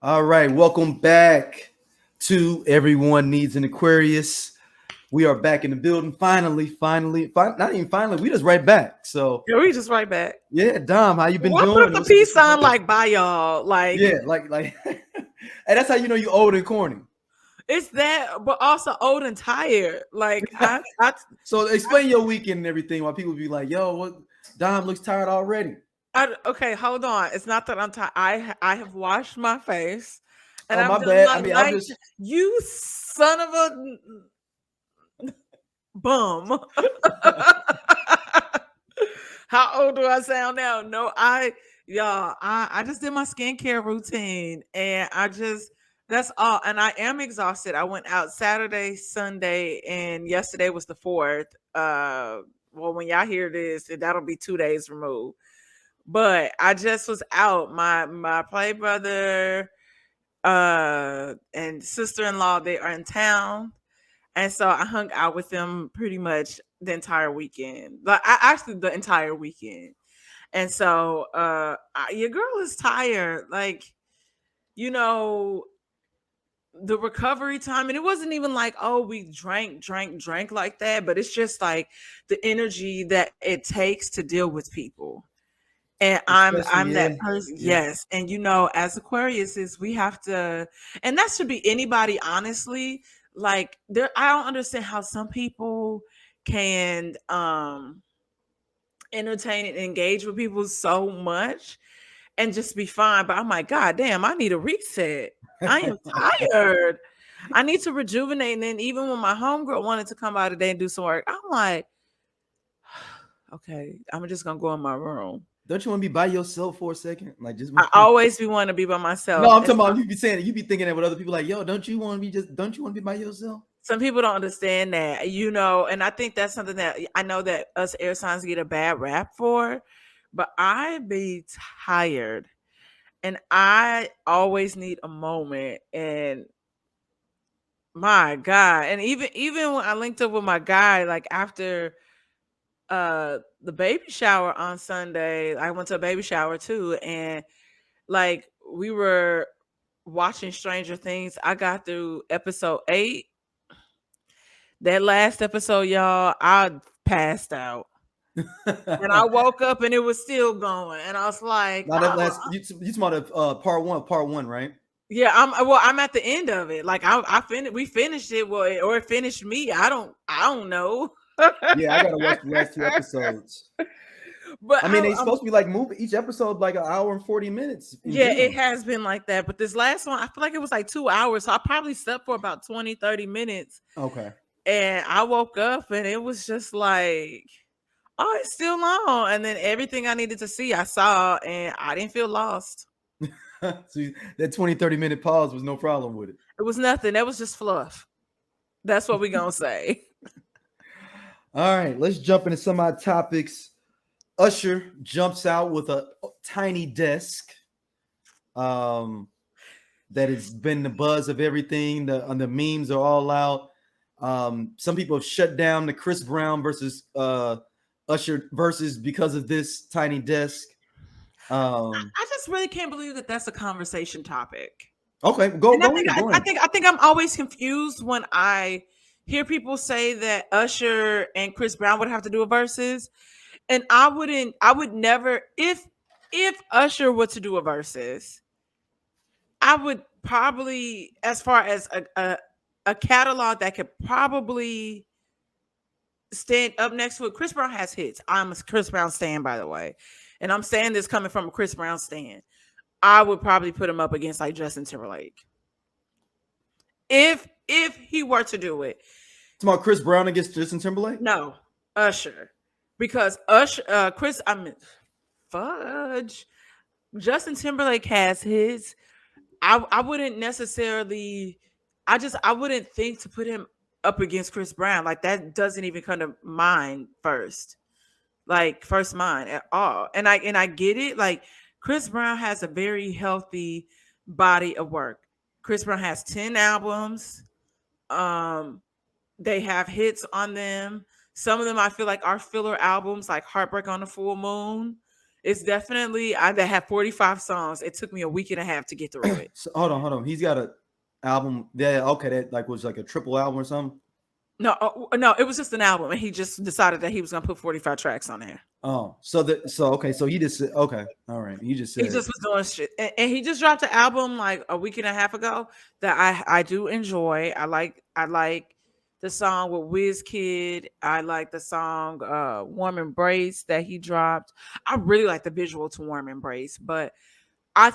All right, welcome back to Everyone Needs an Aquarius. We are back in the building. Not even finally, we just right back. So Yeah, we just right back. yeah, Dom, how you been What doing? does the What's peace the sound buzz? like by y'all? Yeah, like, and that's how you know you old and corny. It's that, but also old and tired. So explain your weekend and everything. While people be like, "Yo, what? Dom looks tired already." Okay, hold on. It's not that I'm tired. I have washed my face, and Oh, I've my done bad. I my mean, I'm night. just. You son of a bum. How old do I sound now? No, I just did my skincare routine and that's all. And I am exhausted. I went out Saturday, Sunday, and yesterday was the fourth. Well, when y'all hear this, that'll be 2 days removed. But I just was out. My play brother and sister-in-law, they are in town. And so I hung out with them pretty much the entire weekend. Actually the entire weekend. And so your girl is tired. You know, the recovery time, and it wasn't even like, oh, we drank like that, but it's just like the energy that it takes to deal with people. And Especially, I'm that yeah, person, yeah. yes. And as Aquarius is, we have to, and that should be anybody, honestly. Like there, I don't understand how some people can entertain and engage with people so much and just be fine. But I'm like, God damn, I need a reset. I am tired. I need to rejuvenate. And then even when my homegirl wanted to come out today and do some work, I'm like, okay, I'm just gonna go in my room. Don't you want to be by yourself for a second? Like just. I always be wanting to be by No, myself. I'm And talking about you be saying it. You be thinking that with other people, like, yo, don't you want to be just? Don't you want to be by yourself? some people don't understand that, and I think that's something that I know that us air signs get a bad rap for, but I be tired and I always need a moment. And my God. And even when I linked up with my guy, like after the baby shower on Sunday, I went to a baby shower too, and like we were watching Stranger Things. I got through episode 8. That last episode, y'all, I passed out. And I woke up and it was still going. And I was like, Now that last you talking about part one, right? yeah, I'm at the end of it. Like I finished we finished it, well, or it finished me. I don't know. Yeah, I gotta watch the last two episodes. But I mean, they supposed to be like moving each episode like an hour and 40 minutes in yeah, it general. has been like that. But this last one, I feel like it was like 2 hours. So I probably slept for about 20, 30 minutes. Okay. And I woke up and it was just like, oh, it's still long. And then everything I needed to see, I saw, and I didn't feel lost. So that 20-30 minute pause was no problem with it. It was nothing. That was just fluff. That's what we gonna say. All right, let's jump into some of our topics. Usher jumps out with a tiny desk. Um, that has been the buzz of everything. The memes are all out. Some people have shut down the Chris Brown versus Usher versus because of this tiny desk. I just really can't believe that that's a conversation topic. Okay, go And I go think ahead, I, go I ahead. think I think I'm always confused when I hear people say that Usher and Chris Brown would have to do a versus, and I would never, if Usher were to do a versus, I would probably, as far as a catalog that could probably stand up next to it. Chris Brown has hits. I'm a Chris Brown stan, by the way, and I'm saying this coming from a Chris Brown stan. I would probably put him up against like Justin Timberlake if he were to do it. It's about Chris Brown against Justin Timberlake. No, Usher, because Usher, Chris, I mean, fudge. Justin Timberlake has his. I wouldn't necessarily. I wouldn't think to put him up against Chris Brown. Like that doesn't even come to mind first. Like first mind at all. And I get it. Like Chris Brown has a very healthy body of work. Chris Brown has 10 albums. Um they have hits on them. Some of them I feel like are filler albums, like Heartbreak on the Full Moon. It's definitely they have 45 songs. It took me a week and a half to get through it. So, hold on. He's got a album. Yeah, okay, that like was like a triple album or something. No, no, it was just an album, and he just decided that he was gonna put 45 tracks on there. Oh, okay, so he just said, okay, all right. He just He said, just was doing shit, and he just dropped an album like a week and a half ago that I do enjoy. I like the song with Wizkid. I like the song "Warm Embrace" that he dropped. I really like the visual to "Warm Embrace," but I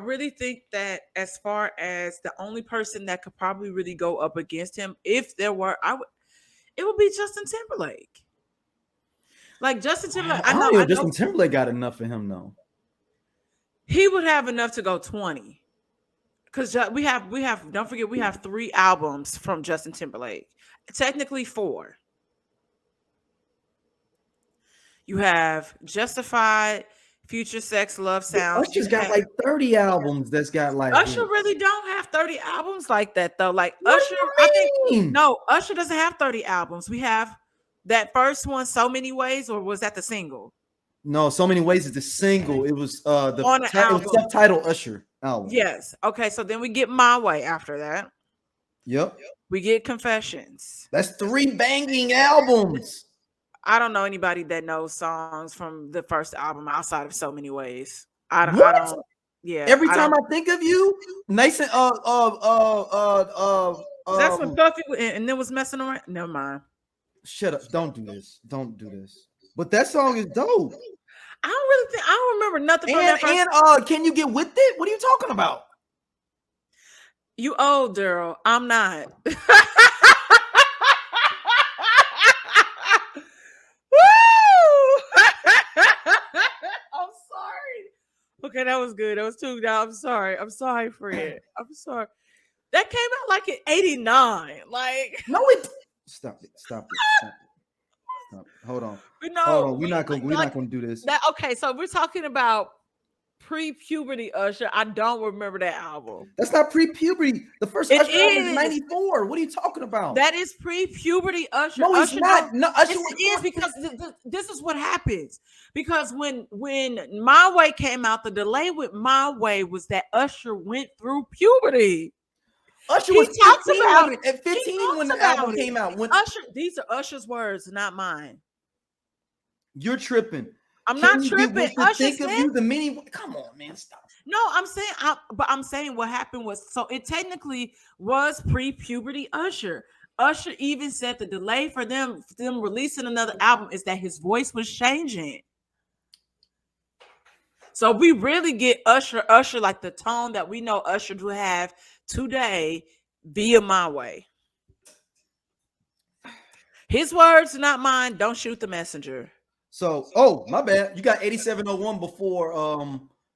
really think that as far as the only person that could probably really go up against him, if there were, it would be Justin Timberlake. Like Justin Timberlake, I don't know I if know Justin Timberlake got enough for him though. he would have enough to go 20. Because we have don't forget we have 3 albums from Justin Timberlake. Technically 4. You have Justified, Future Sex, Love Sounds. Usher's got like 30 albums. That's got like Usher really don't have 30 albums like that though. Like what Usher, do I you think mean? no, Usher doesn't have 30 albums. We have that first one, So Many Ways, or was that the single? No, So Many Ways is the single. It was On an it was album. subtitled Usher album. Yes. Okay, so then we get My Way after that. Yep. We get Confessions. That's 3 banging albums. I don't know anybody that knows songs from the first album outside of So Many Ways. I What? don't. Yeah. Every I time don't. I think of you, nice and That's when Puffy and then was messing around. Never mind. shut up. Don't do this. Don't do this. But that song is dope. I don't really think I don't remember nothing from that first. And can you get with it? What are you talking about? You old, Daryl. I'm not. Woo! I'm sorry. Okay, that was good. That was too. I'm sorry. I'm sorry, Fred. I'm sorry. That came out like in '89. Like No, it. Stop it. Stop it. Stop it. Stop it. Hold on. no, Hold on. We're not gonna do this. that. Okay, so we're talking about pre-puberty Usher. I don't remember that album. That's not pre-puberty. The first It Usher album is. was 94. What are you talking about? That is pre-puberty Usher. No, it's Usher not. No, Usher Yes, was it is because this is what happens. Because when My Way came out, the delay with My Way was that Usher went through puberty. Usher He was talks 15 about when, it. at He 15 talks when the about album it. came out. When Usher, these are Usher's words, not mine. you're tripping. I'm Can not you get tripping. with the Usher think of said, you, the mini. Come on, man. Stop. no, I'm saying what happened was so it technically was pre-puberty Usher. Usher even said the delay for them releasing another album is that his voice was changing. So we really get Usher like the tone that we know Usher to have today via My Way. His words, not mine. Don't shoot the messenger. So, oh, my bad. You got 8701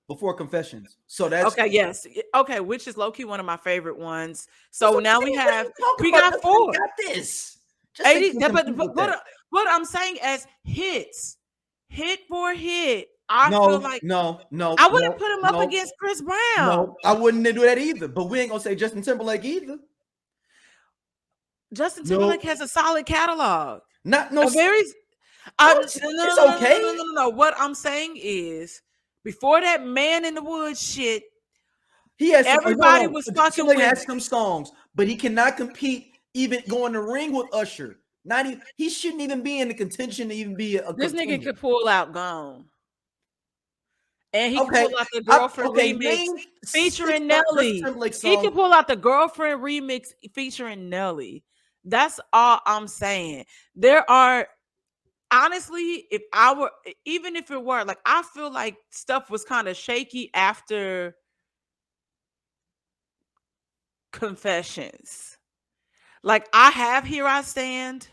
before Confessions. So that's Okay, yes. Okay, which is low-key one of my favorite ones. So now we What are have you talking we about? got 4. Got this. Just say 80 something but, with but, that. what I'm saying as hit for hit, I No, feel like no, I wouldn't no, put him up no, against Chris Brown. no. I wouldn't do that either. But we ain't gonna say Justin Timberlake either. Justin Timberlake has a solid catalog. Not no. A very It's okay. No. What I'm saying is, before that Man in the Woods shit, He has everybody was fucking Timberlake with has some songs, but he cannot compete. Even going to ring with Usher. Not even. He shouldn't even be in the contention to even be a. this nigga contender. could pull out Gone. And he Okay, can pull out the Girlfriend remix name featuring 6 Justin Nelly. Timberlake He songs. can pull out the Girlfriend remix featuring Nelly. That's all I'm saying. There are honestly, even if it were like, I feel like stuff was kind of shaky after Confessions. Like I have Here I Stand.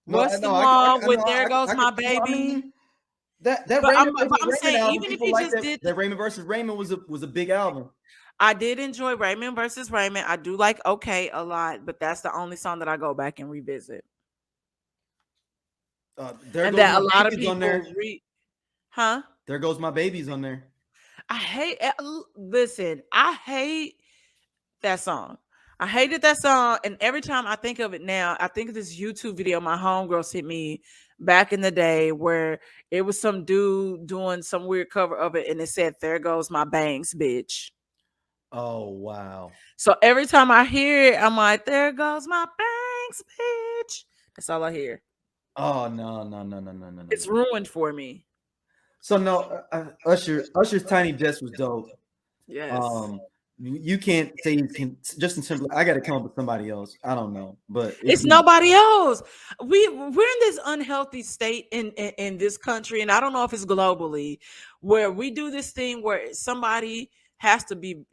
What's the wrong with There Goes My Baby? I mean, that But Raymond I'm versus saying, Raymond album, even if people you like just that, did that Raymond versus Raymond was a big album. I did enjoy Raymond versus Raymond. I do like Okay a lot, but that's the only song that I go back and revisit. There And goes that my a lot of baby's on people there. There goes my baby's on there. I hate listen, I hate that song. I hated that song, and every time I think of it now, I think of this YouTube video my homegirl sent me back in the day where it was some dude doing some weird cover of it, and it said, "There goes my bangs, bitch." Oh wow. So every time I hear it, I'm like, "There goes my bangs, bitch." That's all I hear. Oh no, no, no, no, no, no, no, It's no. ruined for me. So no, Usher's Tiny Desk was dope. Yes. Um, you can't say you can Justin Timberlake. I got to come up with somebody else. I don't know, but it's It's nobody else. We're in this unhealthy state in this country, and I don't know if it's globally, where we do this thing where somebody has to be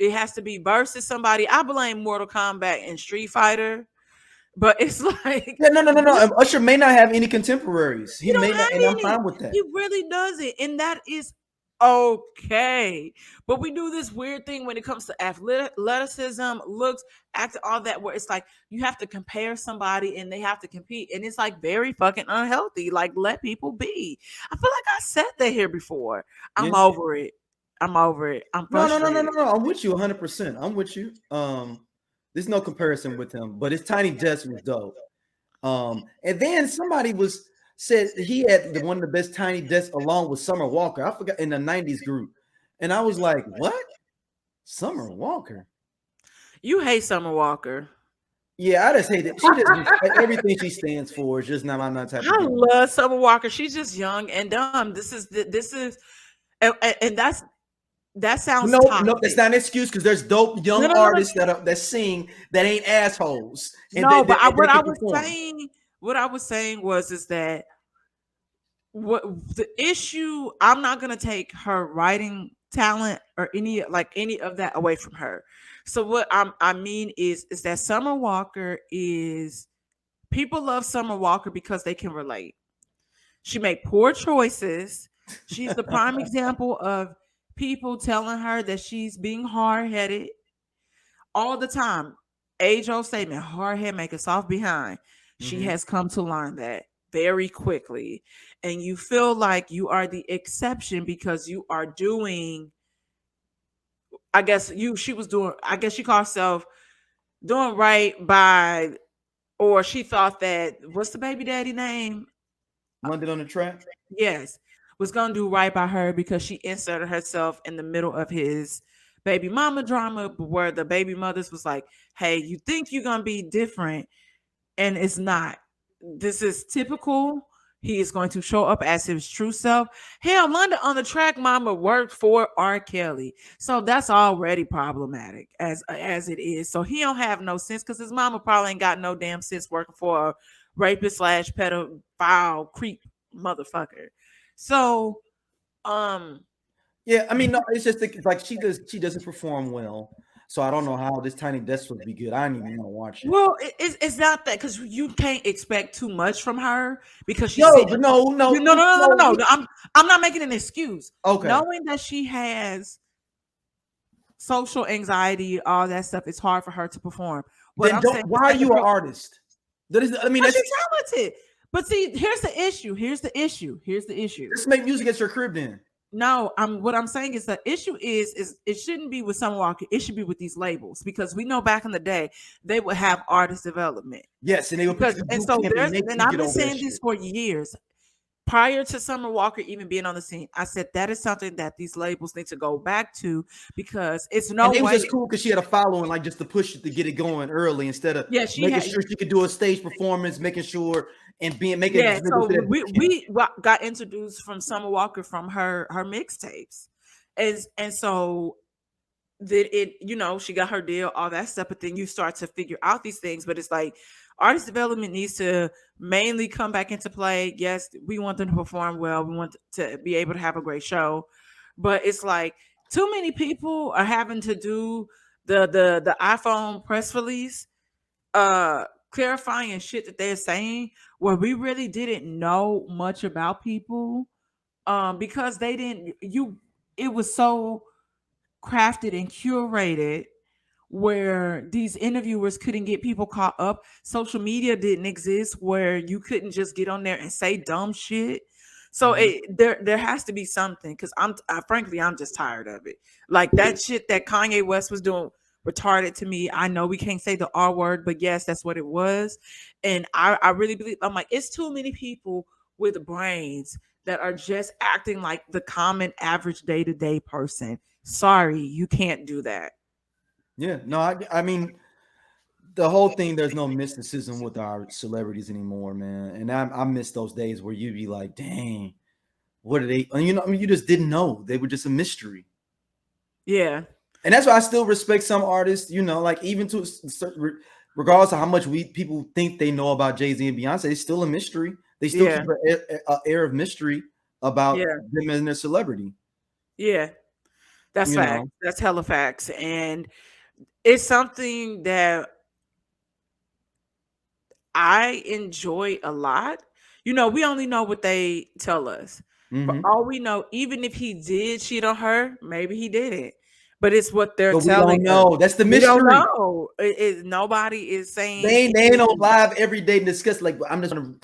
versus somebody. I blame Mortal Kombat and Street Fighter, but it's like yeah, no, no, no, no. this, Usher may not have any contemporaries. He he may don't not, have and I'm any. fine with that. He really doesn't, and that is okay. But we do this weird thing when it comes to athleticism, looks, acting, all that, where it's like you have to compare somebody and they have to compete, and it's like very fucking unhealthy. Like, let people be. I feel like I said that here before. I'm Yeah. over it. I'm over it. I'm No, no, no, no, no, frustrated. no. I'm with you 100%. I'm with you. There's no comparison with him, but his Tiny Desk was dope. And then somebody was said he had one of the best Tiny Desks along with Summer Walker. I forgot in the '90s group, and I was like, "What? Summer Walker?" You hate Summer Walker. Yeah, I just hate it. She just everything she stands for is just not type of I girl. love Summer Walker. She's just young and dumb. This is, and that sounds No, no, that's toxic. not an excuse because there's dope No, young no, no, no, artists that sing that ain't assholes and no. But they what I can was perform. saying, was is that what the issue? I'm not gonna take her writing talent or any of that away from her. So what I mean is that Summer Walker is people love Summer Walker because they can relate. She made poor choices. She's the prime example of people telling her that she's being hard headed all the time. Age old statement, hard head make a soft behind. She Mhm. has come to learn that very quickly. And you feel like you are the exception because you are doing, I guess she called herself doing right by, or she thought that, what's the baby daddy name? London on the track. Yes, was gonna do right by her because she inserted herself in the middle of his baby mama drama, where the baby mothers was like, "Hey, you think you're gonna be different, and it's not. This is typical." He is going to show up as his true self. Hell, London on the track mama worked for R. Kelly. So that's already problematic as it is. So he don't have no sense because his mama probably ain't got no damn sense working for a rapist slash pedophile creep motherfucker. So um Yeah, I mean, no, it's just like she doesn't perform well, so I don't know how this Tiny Desk would be good. I didn't even want to watch it. well, it's not that because you can't expect too much from her because she's No, sitting. but no, You no, no no no no no. no. no, I'm not making an excuse. Okay, Knowing that she has social anxiety, all that stuff, it's hard for her to perform. What then I'm don't. saying is Why are that you an artist? That is, I mean, because that's she's talented. But see, here's the issue. Here's the issue. just make music at your crib then. No, what I'm saying is the issue is it shouldn't be with Summer Walker. It should be with these labels because we know back in the day they would have artist development Yes, and they will put you because through and boot so camp and there's make and you I've get been over that saying this shit. for years prior to Summer Walker even being on the scene. I said that is something that these labels need to go back to because it's And no they was way. just cool because she had a following, like just to push it to get it going early instead of Yeah, she making had. sure she could do a stage performance, making sure and being making Yeah, sure they go so to that boot camp. we got introduced from Summer Walker from her mixtapes, and so that it, she got her deal, all that stuff, but then you start to figure out these things. But it's like artist development needs to mainly come back into play. Yes, we want them to perform well, we want to be able to have a great show, but it's like too many people are having to do the iPhone press release, clarifying shit that they're saying where we really didn't know much about people, because they didn't you it was so crafted and curated where these interviewers couldn't get people caught up. Social media didn't exist where you couldn't just get on there and say dumb shit. So Mhm. there has to be something because frankly I'm just tired of it. Like that shit that Kanye West was doing. retarded to me. I know we can't say the R word, but yes, that's what it was. And I really believe, I'm like, it's too many people with brains that are just acting like the common average day-to-day person. Sorry, you can't do that. Yeah, no, I mean the whole thing. There's no mysticism with our celebrities anymore, man. And I miss those days where you'd be like, dang, what are they? And I mean, you just didn't know. They were just a mystery. Yeah. And that's why I still respect some artists. Like even to regardless of how much people think they know about Jay-Z and Beyonce, it's still a mystery. They still Yeah. keep an air of mystery about Yeah. them and their celebrity. Yeah. That's You fact. know. That's hella facts. And it's something that I enjoy a lot. We only know what they tell us. But Hmm. all we know, even if he did cheat on her, maybe he didn't. But it's what they're But we don't telling us. know. That's the We don't mystery. know. Nobody is saying They ain't on anything. live every day and discuss. Like I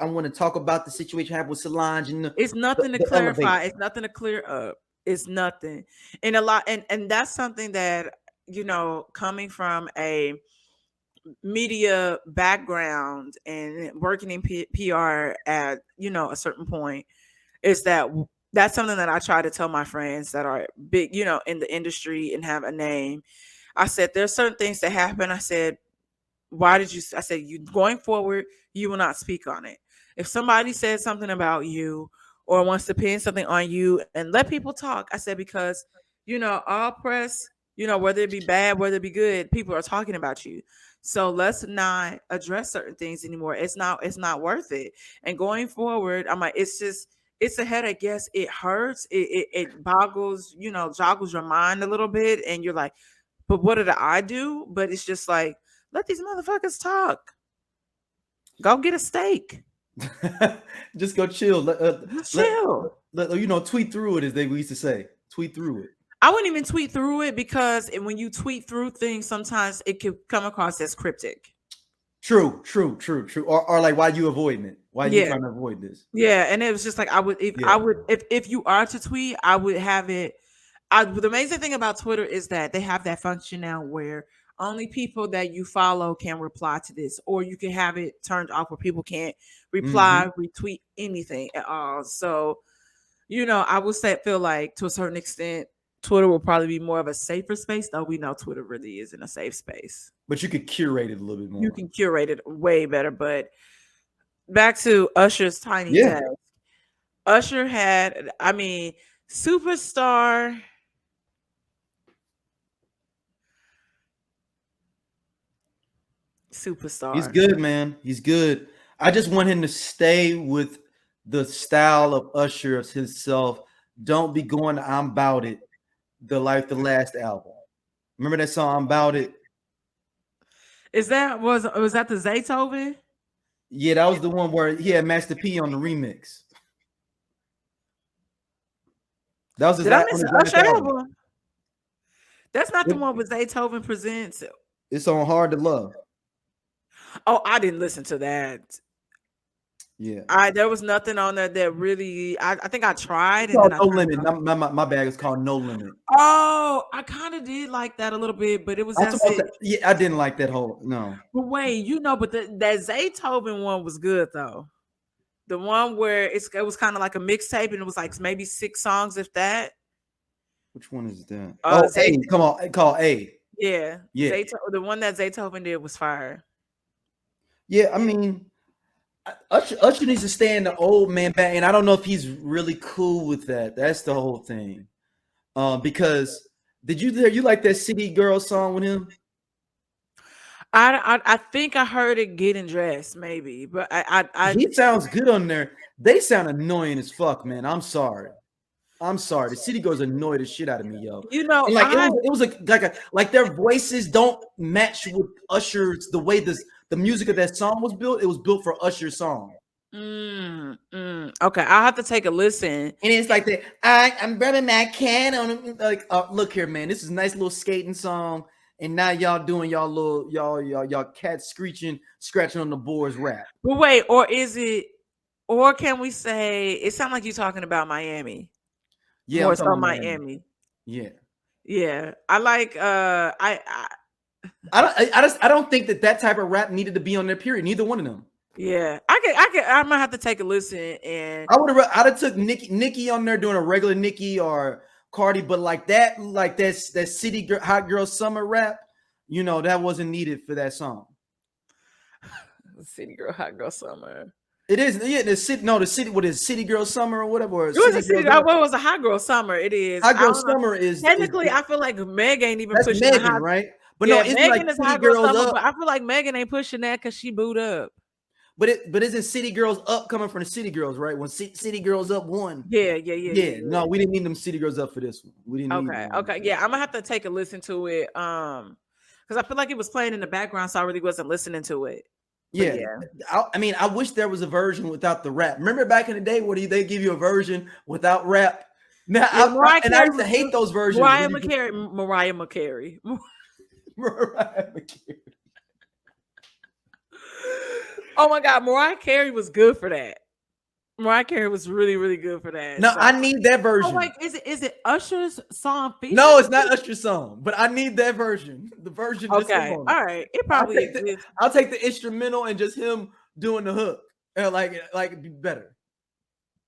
want to talk about the situation happened with Solange and It's nothing to the elevate. clarify. It's nothing to clear up. It's nothing. And a lot and that's something that, coming from a media background and working in PR at, a certain point, is that's something that I try to tell my friends that are big, in the industry and have a name. I said, there's certain things that happen. I said, I said, you going forward, you will not speak on it. If somebody says something about you or wants to pin something on you, and let people talk, I said, because, all press, whether it be bad, whether it be good, people are talking about you. So let's not address certain things anymore. It's not worth it. And going forward, I'm like, it's a headache. Yes, it hurts. It boggles, joggles your mind a little bit. And you're like, but what did I do? But it's just like, let these motherfuckers talk. Go get a steak. Just go chill. Just chill. Tweet through it, as they used to say. Tweet through it. I wouldn't even tweet through it because when you tweet through things, sometimes it could come across as cryptic. True, true, true, true. Or like, why you avoiding it? Why are you Yeah. trying to avoid this? Yeah. And it was just like, Yeah. if you are to tweet, I would have it. The amazing thing about Twitter is that they have that function now where only people that you follow can reply to this, or you can have it turned off where people can't reply, Hmm. retweet anything at all. So, I would feel like to a certain extent, Twitter will probably be more of a safer space, though we know Twitter really isn't a safe space. But you could curate it a little bit You more. can curate it way better. But back to Usher's Tiny Yeah. Desk. Usher had, I mean, superstar. He's Superstar. good, man. He's good. I just want him to stay with the style of Usher of himself. Don't be going to I'm About It, the last album. Remember that song I'm About It? Was that the Zaytoven? Yeah, that was the one where he had Master P on the remix. That was Did I on miss his an last Usher album. album? That's not the It- one with Zaytoven presents. it's on Hard to Love. Oh, I didn't listen to that. Yeah. There was nothing on there that really. I think I tried It's and called then I No turned Limit. it off. My bag is called No Limit. Oh, I kind of did like that a little bit, but it was I'm talking that's about it. that. Yeah, I didn't like that whole no. But wait, but that Zaytoven one was good though. The one where it was kind of like a mixtape and it was like maybe 6 songs, if that. Which one is that? Oh, Zay, A. Come on, call A. yeah, Yeah. The one that Zaytoven did was fire. Yeah, I mean, Usher needs to stay in the old man bag, and I don't know if he's really cool with that. That's the whole thing. Because did you like that City Girl song with him? I think I heard it getting dressed, maybe, but He sounds good on there. They sound annoying as fuck, man. I'm sorry. The City Girls annoy the shit out of me, yo. And like it was like their voices don't match with Usher's the way the music of that song was built. It was built for Usher's song. Okay, I'll have to take a listen. And it's like that. I'm rubbing that can on like look here, man. This is a nice little skating song. And now y'all doing y'all cat scratching on the boards rap. But wait, or can we say it sounds like you're talking about Miami? Yeah, More I'm so talking about Miami. Yeah. Yeah. I like I don't think that type of rap needed to be on there. Period. Neither one of them. Yeah, I might have to take a listen. And I'd have took Nicki on there doing a regular Nicki or Cardi, but that city girl, hot girl summer rap, that wasn't needed for that song. City Girl, Hot Girl Summer. It is, yeah. The city. What is City Girl Summer or whatever? Or It was a City city. Girls, What was a Hot Girl Summer? It is. Hot I Girl don't know. Summer is Technically, I feel like Meg ain't even that's pushing the Megan, hot. right? But Yeah, no, isn't Megan like is City Hot Girl Girls Summer, Up? but I feel like Megan ain't pushing that because she booed up. But isn't City Girls Up coming from the City Girls, right? When City Girls Up won. Yeah. No, we didn't need them City Girls Up for this one. We didn't need them. Okay. Yeah, I'm gonna have to take a listen to it. Because I feel like it was playing in the background, so I really wasn't listening to it. Yeah. I wish there was a version without the rap. Remember back in the day where they give you a version without rap? Now, I used to hate those versions. Mariah McCary. Mariah McCary. Oh my God, Mariah Carey was good for that. Mariah Carey was really, really good for that. No, I need that version. Oh, like, is it Usher's song? No, it's not Usher's song, but I need that version. The version. Okay, all right. It probably exists. I'll take the instrumental and just him doing the hook, like it'd be better.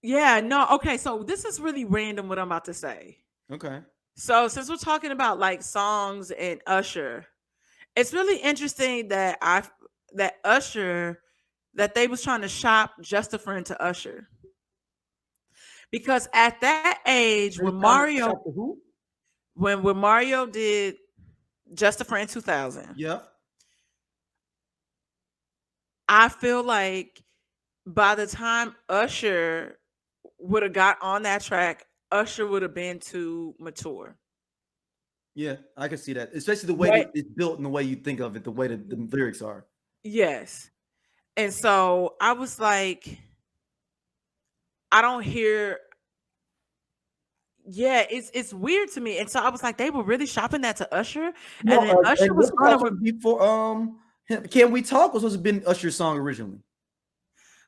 Yeah, no, okay. So this is really random what I'm about to say. Okay. So since we're talking about like songs and Usher, it's really interesting that Usher, that they was trying to shop Just a Friend to Usher. Because at that age, when Mario did Just a Friend 2000, yeah, I feel like by the time Usher would have got on that track, Usher would have been too mature. Yeah, I can see that, especially the way it's built and the way you think of it, the way that the lyrics are. Yes. And so I was like, I don't hear. Yeah, it's weird to me. And so I was like, they were really shopping that to Usher. No, and then Usher was before Can We Talk was supposed to have been Usher's song originally.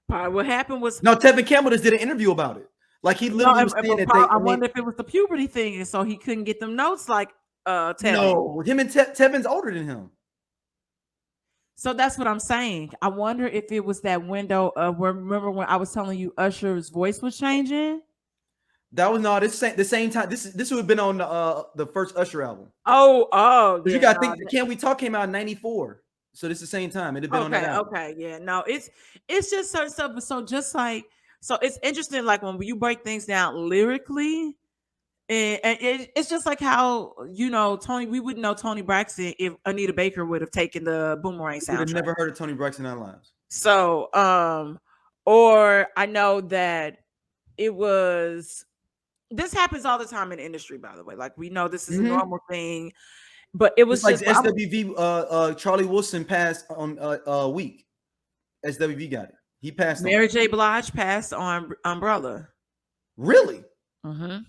What happened was Tevin Campbell just did an interview about it. Like he literally was saying that I wonder if it was the puberty thing, and so he couldn't get them notes like Tevin. No, him and Tevin's older than him. So that's what I'm saying. I wonder if it was that window of remember when I was telling you Usher's voice was changing? That was the same time. This would have been on the first Usher album. Oh, yeah. You got to think Can We Talk came out in '94. So this is the same time. It'd have been on that album. Okay, yeah. No, it's just certain stuff. So just like it's interesting, like when you break things down lyrically, and it's just like how Tony. We wouldn't know Tony Braxton if Anita Baker would have taken the Boomerang soundtrack. We'd have never heard of Tony Braxton in our lives. So, or I know that it was. This happens all the time in the industry, by the way. Like we know this is a normal thing, but it was just like SWV. Charlie Wilson passed on a week. SWV got it. He passed. Mary J. Blige passed on Umbrella. Really? Mm-hmm.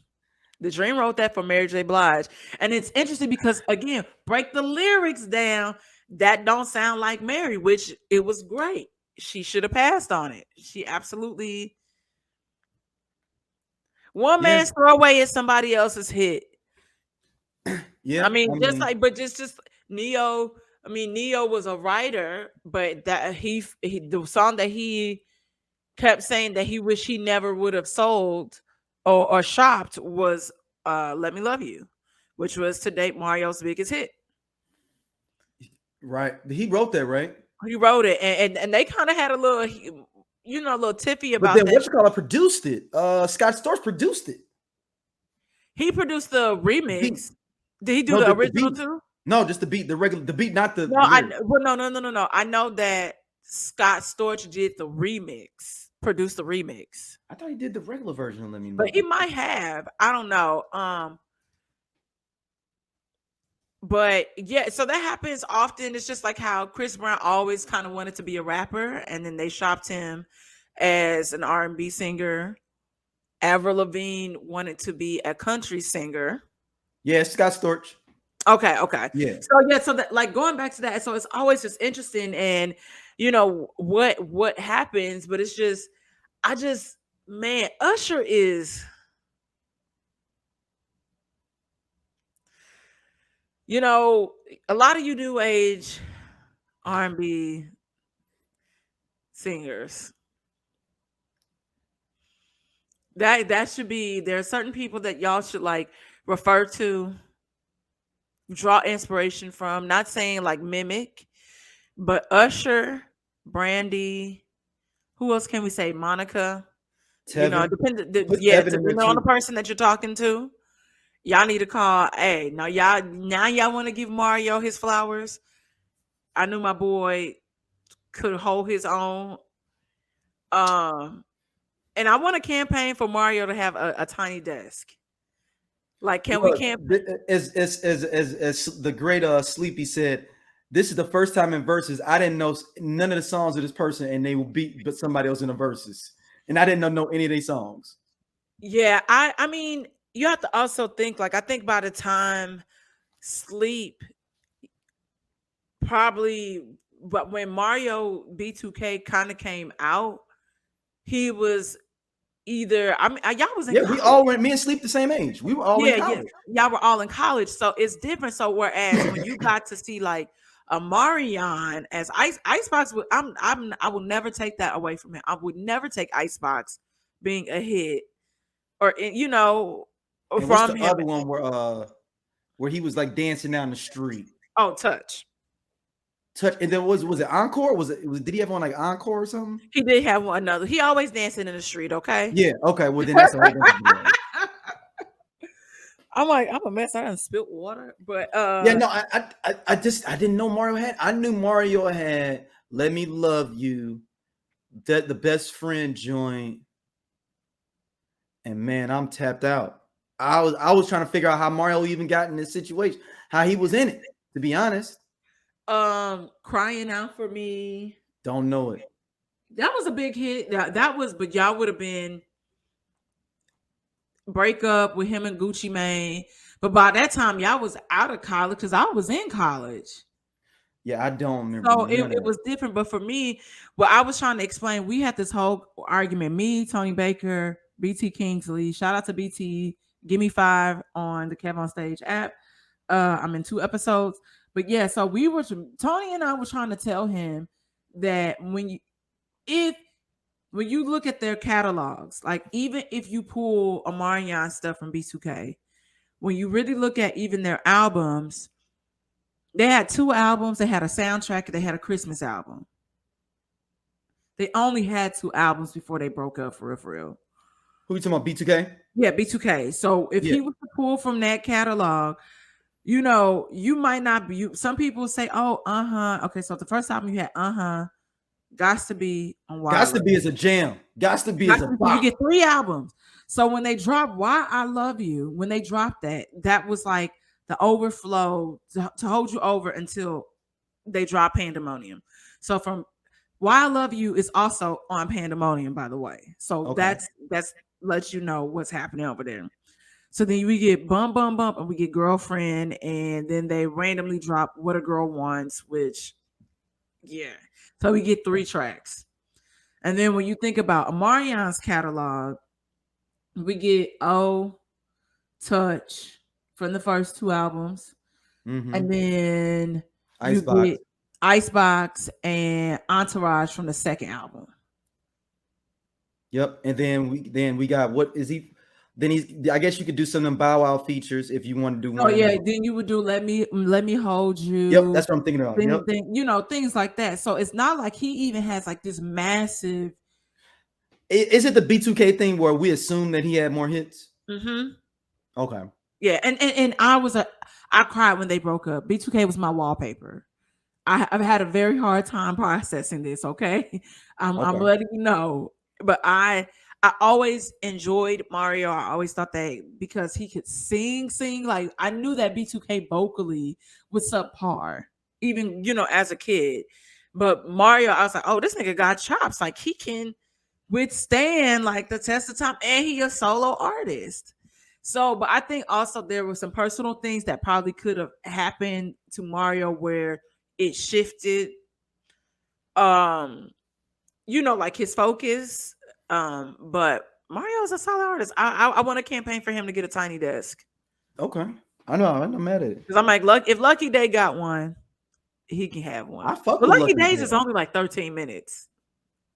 The Dream wrote that for Mary J. Blige, and it's interesting because again, break the lyrics down. That don't sound like Mary, which it was great. She should have passed on it. She absolutely. One man's throwaway is somebody else's hit. Yeah, I mean, just Neo. I mean, Neo was a writer, but that he the song that he kept saying that he wished he never would have sold or shopped was "Let Me Love You," which was to date Mario's biggest hit. Right, he wrote that, right? He wrote it, and they kind of had a little. A little tiffy about that. What's called produced it. Scott Storch produced it. He produced the remix. Did he do the original too? No, just the beat, the beat, not the. No, no. I know that Scott Storch did the remix, produced the remix. I thought he did the regular version of Let Me Know. But he might have. I don't know. But yeah, so that happens often. It's just like how Chris Brown always kind of wanted to be a rapper, and then they shopped him as an R&B singer. Avril Lavigne wanted to be a country singer. Yeah, Scott Storch. Okay. Yeah. So that, like, going back to that, so it's always just interesting, and what happens, but it's just, man, Usher is. You know, a lot of you new age R&B singers, that should be, there are certain people that y'all should like refer to, draw inspiration from, not saying like mimic, but Usher, Brandy, who else can we say? Monica. You know, Tevin, put yeah, Tevin in there depending on the too. person that you're talking to, y'all need to call. Hey, now y'all want to give Mario his flowers. I knew my boy could hold his own. Um, and I want to campaign for Mario to have a tiny desk. Like, can we Look, camp? as the great Sleepy said, this is the first time in verses I didn't know none of the songs of this person, and they will beat but somebody else in the verses, and I didn't know any of their songs. Yeah, I mean, you have to also think, like, I think by the time Sleep probably, but when Mario B2K kind of came out, he was either, I mean, y'all was in Yeah, we college. all went. Me and Sleep the same age. We were all in Yeah, yeah. college. Y'all were all in college. So it's different. So whereas when you got to see like a Marion as Icebox would, I will never take that away from him. I would never take Icebox being a hit or And what's from the him. other one where he was like dancing down the street? Oh, Touch. Touch, and then was it Encore? Did he have one like Encore or something? He did have one another. He always dancing in the street, okay? Yeah. Okay. Well, then that's a whole bunch of video. I'm like, I'm a mess. I done spilt water. But Yeah. No, I didn't know Mario had. I knew Mario had "Let Me Love You," that the best friend joint, and man, I'm tapped out. I was trying to figure out how Mario even got in this situation, how he was in it. To be honest, Crying Out for Me. don't know it. That was a big hit. That was, but y'all would have been break up with him and Gucci Mane. But by that time, y'all was out of college because I was in college. Yeah, I don't remember So none of it that. was different. But for me, what I was trying to explain, we had this whole argument. Me, Tony Baker, BT Kingsley. Shout out to BT. Give me 5 on the Kev on Stage app. I'm in 2 episodes. But yeah, so Tony and I were trying to tell him that if when you look at their catalogs, like even if you pull Omarion stuff from B2K, when you really look at even their albums, they had 2 albums, they had a soundtrack, they had a Christmas album. They only had 2 albums before they broke up for real, for real. Who you talking about? B2K? Yeah, B2K. So if Yeah. he was to pull from that catalog, you might not be. Some people say, "Oh, okay." So the first album you had, Gots to Be on Gots to Wireless. be as a jam. Gots to be as a You bop. get 3 albums. So when they dropped Why I Love You, when they dropped that was like the overflow to hold you over until they drop Pandemonium. So from Why I Love You is also on Pandemonium, by the way. So Okay. that's lets you know what's happening over there. So then we get Bum Bum Bump and we get Girlfriend, and then they randomly drop What a Girl Wants, which yeah. So we get 3 tracks. And then when you think about Amarion's catalog, we get Touch from the first 2 albums. And then you Icebox. get Icebox and Entourage from the second album. Yep. And then we got what is he? Then I guess you could do some of them Bow Wow features if you want to do Oh one of yeah, them. then you would do Let Me Hold Yep, You. that's what I'm thinking about. Yep. Things like that. So it's not like he even has like this massive. Is it the B2K thing where we assume that he had more hits? Mm-hmm. Okay. Yeah, and I cried when they broke up. B2K was my wallpaper. I've had a very hard time processing this. Okay, I'm Okay. letting you know, but I always enjoyed Mario. I always thought that because he could sing, like I knew that B2K vocally was subpar, even as a kid. But Mario, I was like, oh, this nigga got chops. Like he can withstand like the test of time, and he a solo artist. So, but I think also there were some personal things that probably could have happened to Mario where it shifted like his focus. But Mario's a solid artist. I want to campaign for him to get a tiny desk. Okay. I know. I'm not mad at it. Because I'm like, if Lucky Day got one, he can have one. I fuck But with Lucky Lucky Days is Day. only like 13 minutes.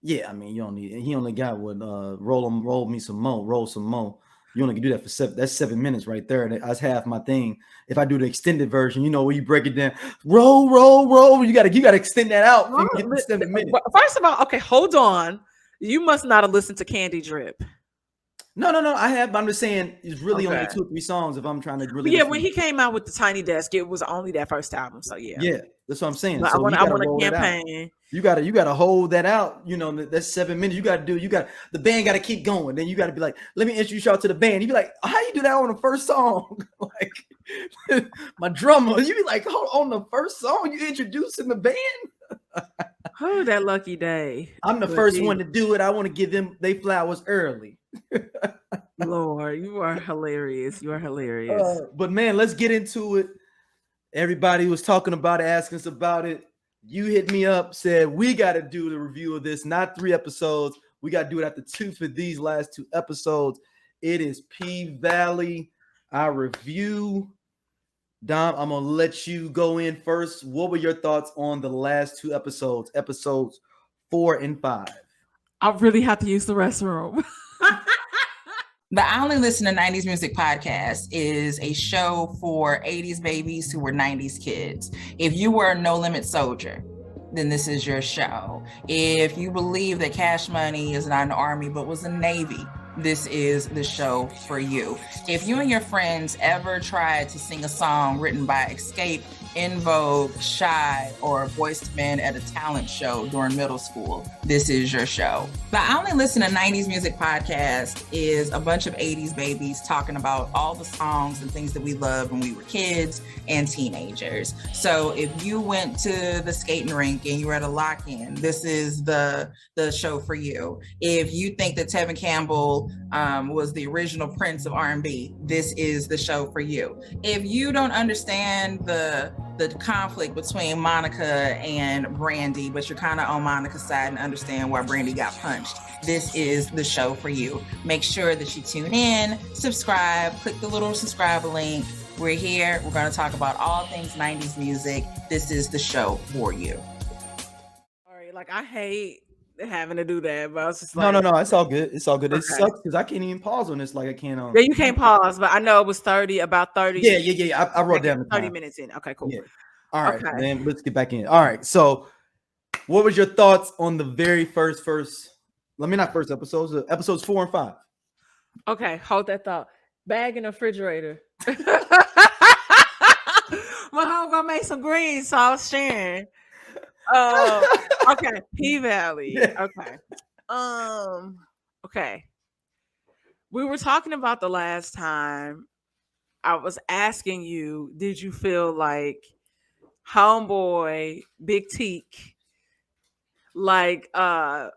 Yeah, I mean, he only got what roll me some more, roll some more. You only can do that for 7. That's 7 minutes right there. And that's half my thing. If I do the extended version, where you break it down, roll. You gotta extend that out and get the 7 minutes. First of all, okay, hold on. You must not have listened to Candy Drip. No. I have, but I'm just saying it's really only 2 or 3 songs if I'm trying to really. Yeah, when he came out with the Tiny Desk, it was only that first album. So Yeah, that's what I'm saying. But so I want a campaign. You gotta hold that out. That's 7 minutes. The band gotta keep going. Then you gotta be like, let me introduce y'all to the band. You be like, how you do that on the first song? Like my drummer, you be like, on the first song, you introducing the band. Oh, that Lucky Day. I'm the first one to do it. I want to give them they flowers early. Lord, you are hilarious. You are hilarious. But man, let's get into it. Everybody was talking about it, asking us about it. You hit me up, said we got to do the review of this, not 3 episodes. We got to do it after 2 for these last 2 episodes. It is P-Valley, our review. Dom, I'm going to let you go in first. What were your thoughts on the last 2 episodes, episodes 4 and 5? I really have to use the restroom. The I Only Listen to 90s Music podcast is a show for 80s babies who were 90s kids. If you were a No Limit soldier, then this is your show. If you believe that Cash Money is not an army but was a Navy, this is the show for you. If you and your friends ever tried to sing a song written by Escape, In Vogue, Shy, or Boyz II Men at a talent show during middle school, this is your show. The I Only Listen to 90s Music podcast is a bunch of 80s babies talking about all the songs and things that we loved when we were kids and teenagers. So if you went to the skating rink and you were at a lock-in, this is the show for you. If you think that Tevin Campbell was the original Prince of R&B, this is the show for you. If you don't understand the conflict between Monica and Brandy, but you're kind of on Monica's side and understand why Brandy got punched, this is the show for you. Make sure that you tune in, subscribe, click the little subscribe link. We're here. We're going to talk about all things 90s music. This is the show for you. All right, like I hate having to do that, but I was just like, no, it's all good. It's all good. Okay. It sucks because I can't even pause on this like I can on. Yeah, you can't pause, but I know it was about 30. Yeah. I wrote down the 30 time. minutes in. Okay, cool. Yeah. All right, Okay. then let's get back in. All right. So, what was your thoughts on the very first? Let me not first episodes. Episodes 4 and 5. Okay, hold that thought. Bag in the refrigerator. My homegirl made some greens, so I was sharing. Okay, P-Valley. Yeah. Okay. Okay. We were talking about the last time. I was asking you, did you feel like homeboy Big Teak, like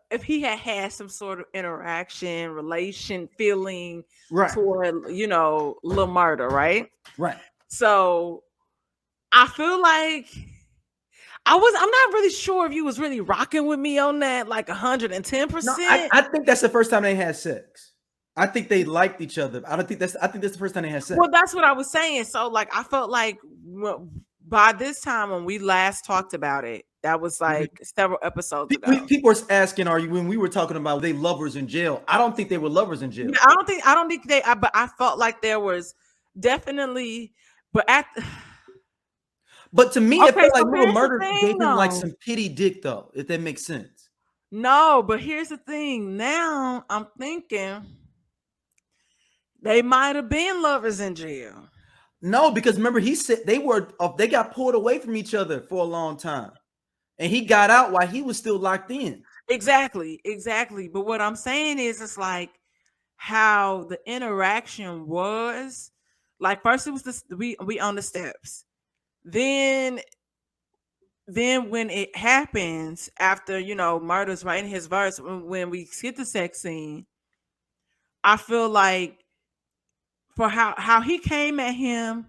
if he had some sort of interaction, relation, feeling Right. toward, Lil Murder, right? Right. So I feel like I'm not really sure if you was really rocking with me on that, like 110%. No, I think that's the first time they had sex. I think they liked each other. I think that's the first time they had sex. Well, that's what I was saying. So like I felt like by this time when we last talked about it, that was like several episodes ago. People were asking, when we were talking about they lovers in jail? I don't think they were lovers in jail. I don't think they. But I felt like there was definitely. But to me, it felt like so Lil Murder here's the gave thing, him like though. some pity dick, though, if that makes sense. No, but here's the thing. Now I'm thinking they might have been lovers in jail. No, because remember he said they got pulled away from each other for a long time, and he got out while he was still locked in. Exactly. But what I'm saying is, it's like how the interaction was. Like first it was we on the steps. Then when it happens after, Murder's writing his verse, when we get the sex scene, I feel like for how he came at him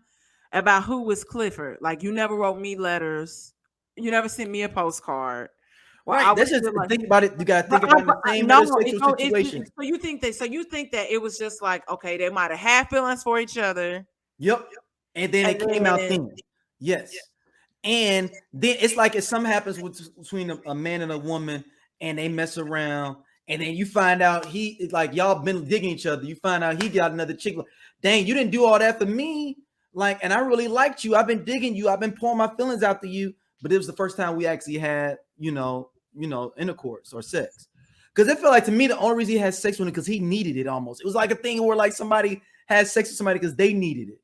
about who was Clifford. Like, you never wrote me letters. You never sent me a postcard. Well, right. That's just think about it. You gotta think about the same heterosexual situation. So you think that it was just like, okay, they might have had feelings for each other. Yep. and then it came out then. Yes. And then it's like if something happens between a man and a woman and they mess around, and then you find out he like y'all been digging each other. You find out he got another chick. Dang, you didn't do all that for me. Like, and I really liked you. I've been digging you. I've been pouring my feelings out to you. But it was the first time we actually had, intercourse or sex. Because it felt like to me the only reason he had sex with him because he needed it almost. It was like a thing where like somebody had sex with somebody because they needed it.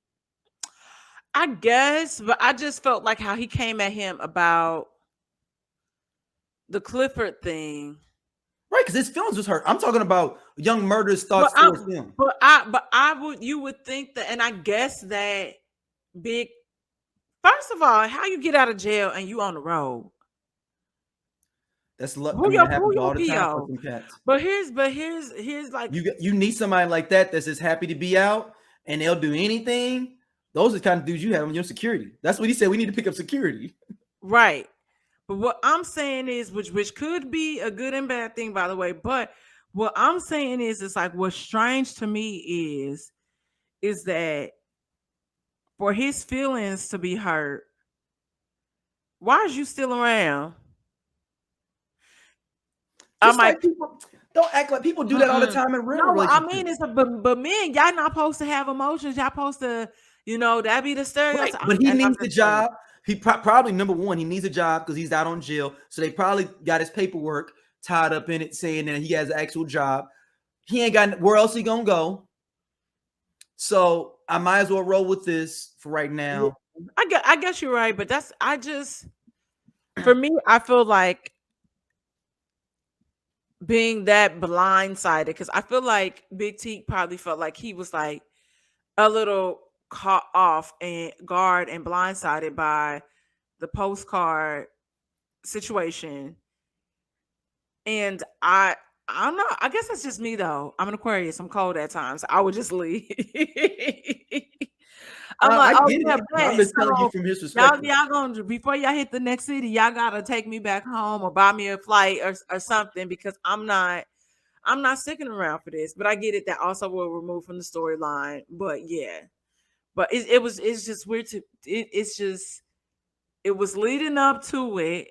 I guess, but I just felt like how he came at him about the Clifford thing. Right, because his feelings was hurt. I'm talking about young murderer's thoughts towards him. You would think that, and I guess that big. First of all, how you get out of jail and you on the road? That's it happens all the time for some cats. But here's like you need somebody like that that's just happy to be out and they'll do anything. Those are the kind of dudes you have in your security. That's what he said. We need to pick up security. Right. But what I'm saying is, which could be a good and bad thing, by the way. But what I'm saying is, it's like what's strange to me is that for his feelings to be hurt, why is you still around? People don't act like people do that all the time in real relationships. I mean, but men, y'all not supposed to have emotions. Y'all supposed to, that be the stereotype. Right. But he needs the job. He probably number one, he needs a job because he's out on jail. So they probably got his paperwork tied up in it saying that he has an actual job. He ain't got where else he gonna go. So I might as well roll with this for right now. I guess you're right, but for me, I feel like being that blindsided, because I feel like Big T probably felt like he was like a little caught off and guard and blindsided by the postcard situation. And I don't know. I guess that's just me though. I'm an Aquarius. I'm cold at times. I would just leave. I'm like, I'm just telling you from his perspective. Y'all gonna before y'all hit the next city, y'all gotta take me back home or buy me a flight or something, because I'm not sticking around for this. But I get it. That also will remove from the storyline. But yeah. But it's just weird it was leading up to it.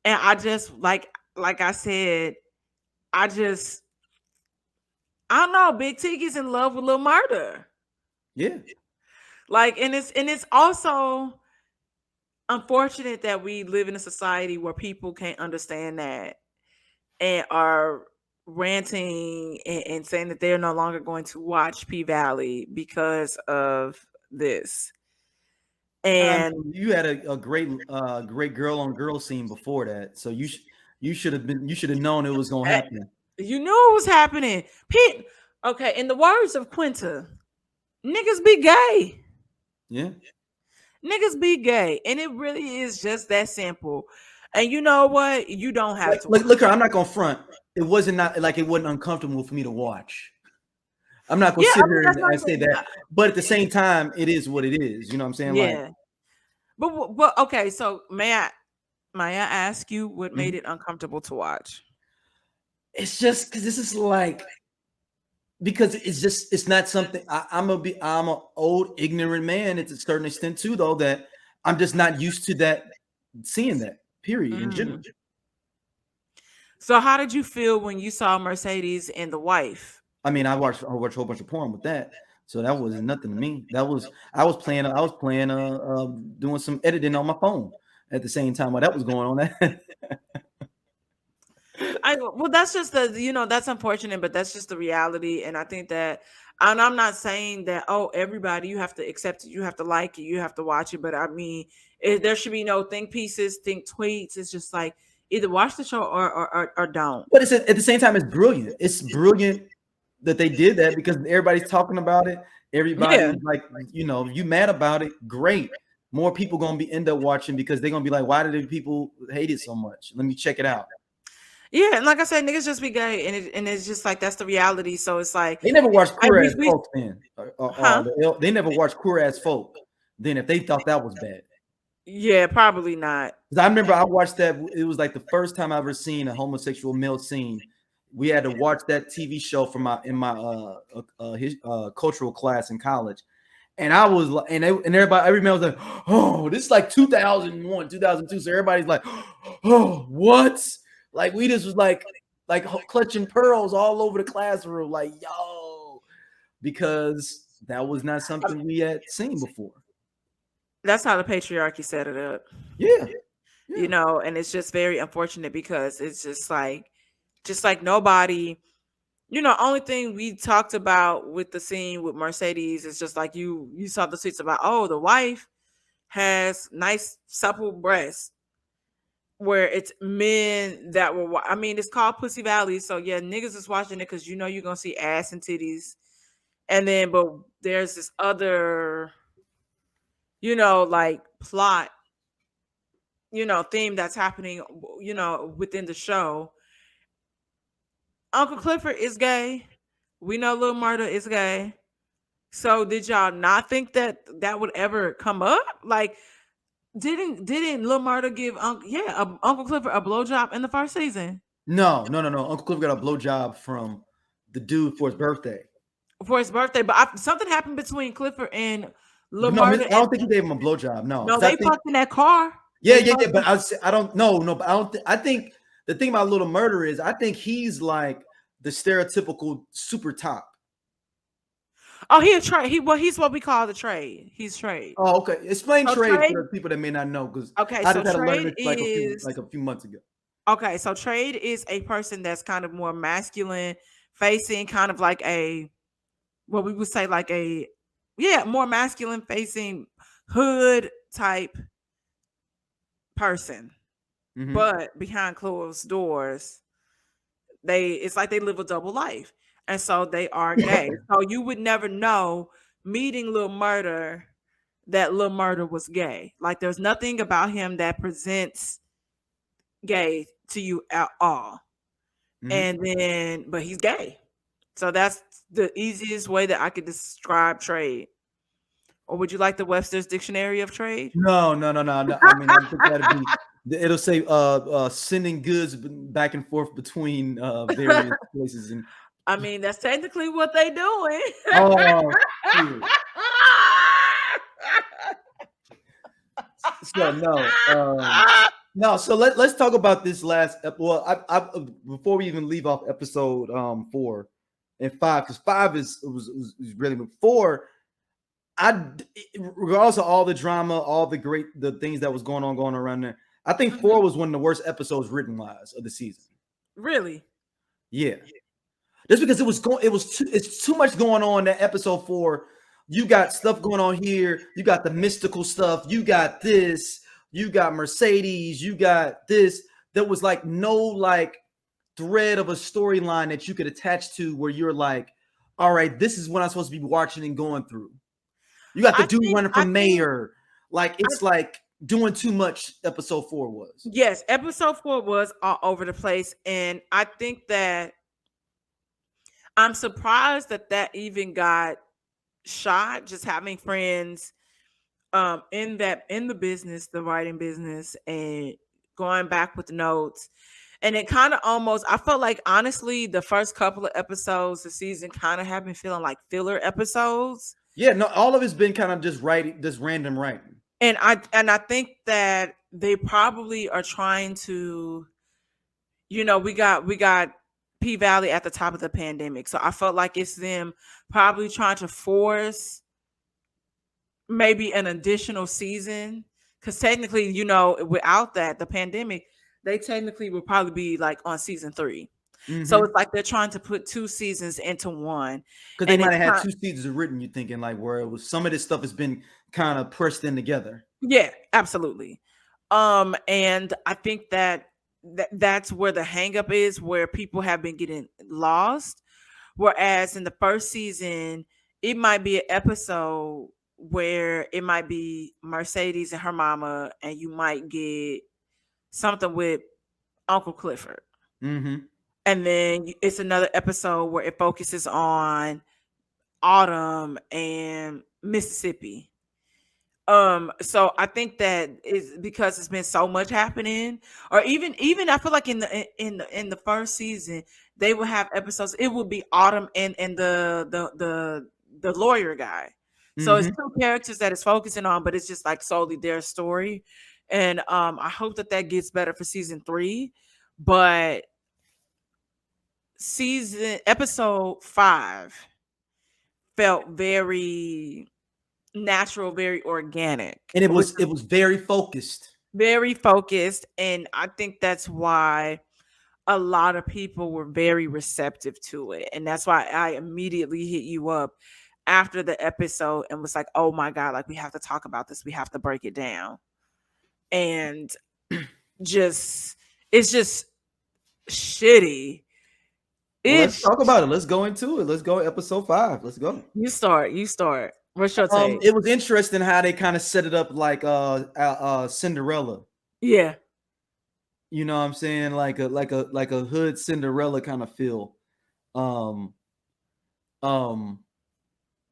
And I just like I said, I don't know, Big T is in love with Lil Murder. Yeah. Like, and it's also unfortunate that we live in a society where people can't understand that and are ranting and saying that they're no longer going to watch P-Valley because of this. And you had a great girl on girl scene before that, so you should have known it was gonna happen. You knew it was happening. Pete, okay, in the words of Quinta, niggas be gay. Yeah. Niggas be gay. And it really is just that simple. And you know what? You don't have to look, I'm not gonna front. It wasn't uncomfortable for me to watch. I'm not gonna sit here and say that, but at the same time, it is what it is. You know what I'm saying? Yeah. But okay. So may I ask you what made it uncomfortable to watch? It's just because it's not something I'm an old ignorant man to a certain extent too, though, that I'm just not used to seeing that period in general. So how did you feel when you saw Mercedes and the wife? I mean, I watched a whole bunch of porn with that, so that wasn't nothing to me. I was playing doing some editing on my phone at the same time while that was going on. Well, that's just that's unfortunate, but that's just the reality. And I think that, and I'm not saying that, everybody, you have to accept it, you have to like it, you have to watch it. But I mean, there should be no think pieces, think tweets. It's just like either watch the show or don't. But it's at the same time, it's brilliant. It's brilliant that they did that because everybody's talking about it. Everybody's like, you mad about it? Great. More people gonna end up watching because they're gonna be like, why did people hate it so much? Let me check it out. Yeah, and like I said, niggas just be gay, and it's just like that's the reality. So it's like they never watched Queer Ass Folk then. They never watched Queer Ass Folk then if they thought that was bad. Yeah, probably not. Because I remember I watched that. It was like the first time I ever seen a homosexual male scene. We had to watch that TV show in my cultural class in college, And I was like, and everybody was like, oh, this is like 2001, 2002. So everybody's like, oh, what? Like we just was like clutching pearls all over the classroom, like, yo, because that was not something we had seen before. That's how the patriarchy set it up. Yeah. You know, and it's just very unfortunate because it's just like nobody, you know, only thing we talked about with the scene with Mercedes is just like you saw the tweets about, oh, the wife has nice supple breasts, where it's men that were, I mean, it's called Pussy Valley, so yeah, niggas is watching it because you know you're gonna see ass and titties, and then but there's this other, you know, like plot, you know, theme that's happening, you know, within the show. Uncle Clifford is gay. We know Lil Murda is gay. So did y'all not think that that would ever come up? Like, didn't Lil Murda give Uncle Clifford a blowjob in the first season? No. Uncle Clifford got a blowjob from the dude for his birthday. For his birthday, but something happened between Clifford and Lil No, Murda. I don't think he gave him a blowjob. No, they fucked in that car. Yeah. But I don't know. No, but I don't. I think the thing about Little Murder is I think he's like the stereotypical super top. Oh, he a trade. He's what we call the trade. He's trade. Oh, okay. Explain So trade for the people that may not know, because okay, I so just had to learn trade it like a few months ago. Okay, so trade is a person that's kind of more masculine facing, kind of like a, what we would say like a, more masculine facing hood type person. Mhm. But behind closed doors, it's like they live a double life. And so they are gay. So you would never know meeting Lil Murda that Lil Murda was gay. Like there's nothing about him that presents gay to you at all. Mhm. And then, but he's gay. So that's the easiest way that I could describe trade. Or would you like the Webster's Dictionary of Trade? No. I mean, I think that'd be. It'll say sending goods back and forth between various places. And I mean, that's technically what they doing. oh, shoot. So no. So let's talk about this last. Well, I before we even leave off episode 4 and 5, because 5 was really, but 4. Regardless of all the drama, all the things that was going on around there, I think 4 was one of the worst episodes written wise of the season. Really? Yeah. Just because it's too much going on in that episode 4. You got stuff going on here. You got the mystical stuff. You got this. You got Mercedes. You got this. There was like no like thread of a storyline that you could attach to where you're like, all right, this is what I'm supposed to be watching and going through. You got the dude running for mayor. Like it's like doing too much. Episode 4 was. Yes, episode 4 was all over the place, and I think that I'm surprised that even got shot. Just having friends in the business, the writing business, and going back with the notes. And it kind of almost, I felt like honestly, the first couple of episodes, the season kind of have been feeling like filler episodes. Yeah, no, all of it's been kind of just writing, just random writing. And I think that they probably are trying to, you know, we got P Valley at the top of the pandemic. So I felt like it's them probably trying to force maybe an additional season. Because technically, you know, without that, the pandemic, they technically would probably be like on season 3. Mm-hmm. So it's like they're trying to put 2 seasons into one. Because they might have had 2 seasons written, you're thinking like where it was some of this stuff has been kind of pressed in together. Yeah, absolutely. And I think that's where the hang up is, where people have been getting lost. Whereas in the first season, it might be an episode where it might be Mercedes and her mama, and you might get something with Uncle Clifford. Mm-hmm. And then it's another episode where it focuses on Autumn and Mississippi. So I think that is because it's been so much happening, or even I feel like in the first season they will have episodes. It will be Autumn and the lawyer guy. So it's two characters that it's focusing on, but it's just like solely their story. And I hope that gets better for season 3. But episode 5 felt very natural, very organic, And it was very focused. very focused. And I think that's why a lot of people were very receptive to it. And that's why I immediately hit you up after the episode and was like, oh my God, like we have to talk about this. We have to break it down. And it's just shitty. Well, let's talk about it. Let's go into it. Let's go episode 5. Let's go. You start. What's your take? It was interesting how they kind of set it up like Cinderella. Yeah. You know what I'm saying? Like a hood Cinderella kind of feel.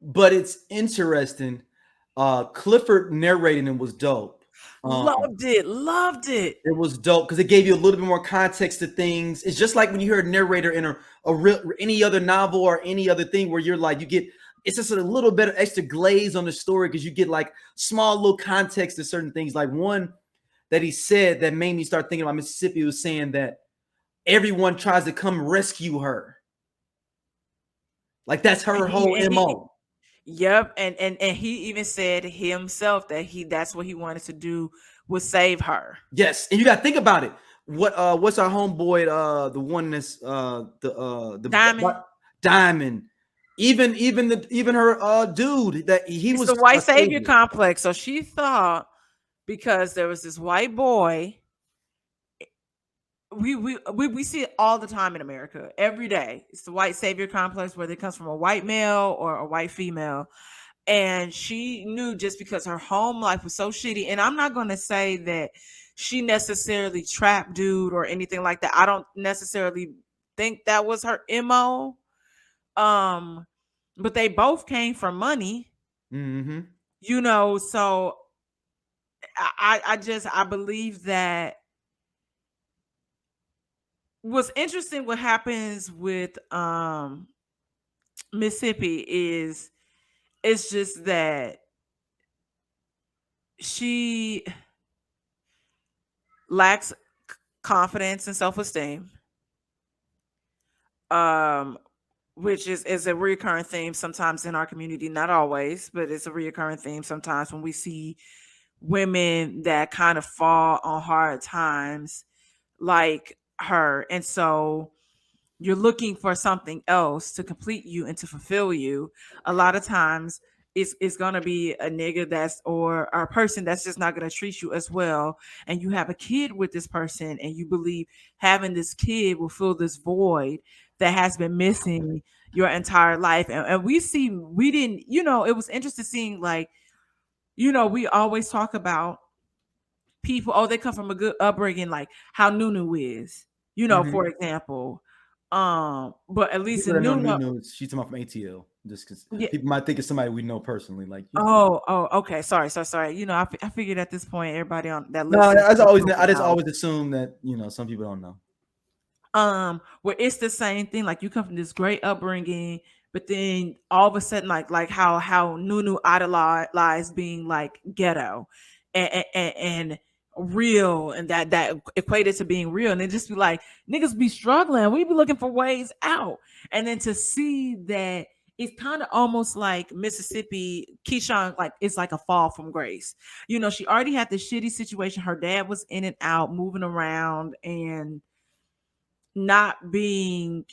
But it's interesting. Clifford narrating it was dope. Loved it. It was dope because it gave you a little bit more context to things. It's just like when you hear a narrator in a real any other novel or any other thing where you're like, you get it's just a little bit of extra glaze on the story because you get like small little context to certain things. Like one that he said that made me start thinking about Mississippi was saying that everyone tries to come rescue her. Like that's her whole MO. Yep, and he even said himself that that's what he wanted to do was save her. Yes, and you got to think about it. What's our homeboy? The one that's the Diamond. Even her dude that he it's was the white savior complex. So she thought because there was this white boy. We see it all the time in America every day. It's the white savior complex, whether it comes from a white male or a white female. And she knew just because her home life was so shitty. And I'm not going to say that she necessarily trapped dude or anything like that. I don't necessarily think that was her MO. But they both came from money. You know, so I believe that what's interesting what happens with Mississippi is it's just that she lacks confidence and self-esteem, which is a recurring theme sometimes in our community, not always, but it's a recurring theme sometimes when we see women that kind of fall on hard times like her. And so you're looking for something else to complete you and to fulfill you. A lot of times it's going to be a nigga or a person that's just not going to treat you as well. And you have a kid with this person and you believe having this kid will fill this void that has been missing your entire life. And we didn't, it was interesting seeing like, we always talk about people, they come from a good upbringing, like how Nunu is, for example. But at least in Nunu, she's talking about from ATL. Just because people might think it's somebody we know personally, like. Okay. Sorry. I figured at this point everybody on that list. No, I just always assume that some people don't know. Where it's the same thing. Like you come from this great upbringing, but then all of a sudden, like how Nunu idolized being like ghetto, and real, and that equated to being real, and it just be like niggas be struggling, we be looking for ways out, and then to see that it's kind of almost like Mississippi, Keyshawn, like it's like a fall from grace. She already had this shitty situation. Her dad was in and out, moving around, and not being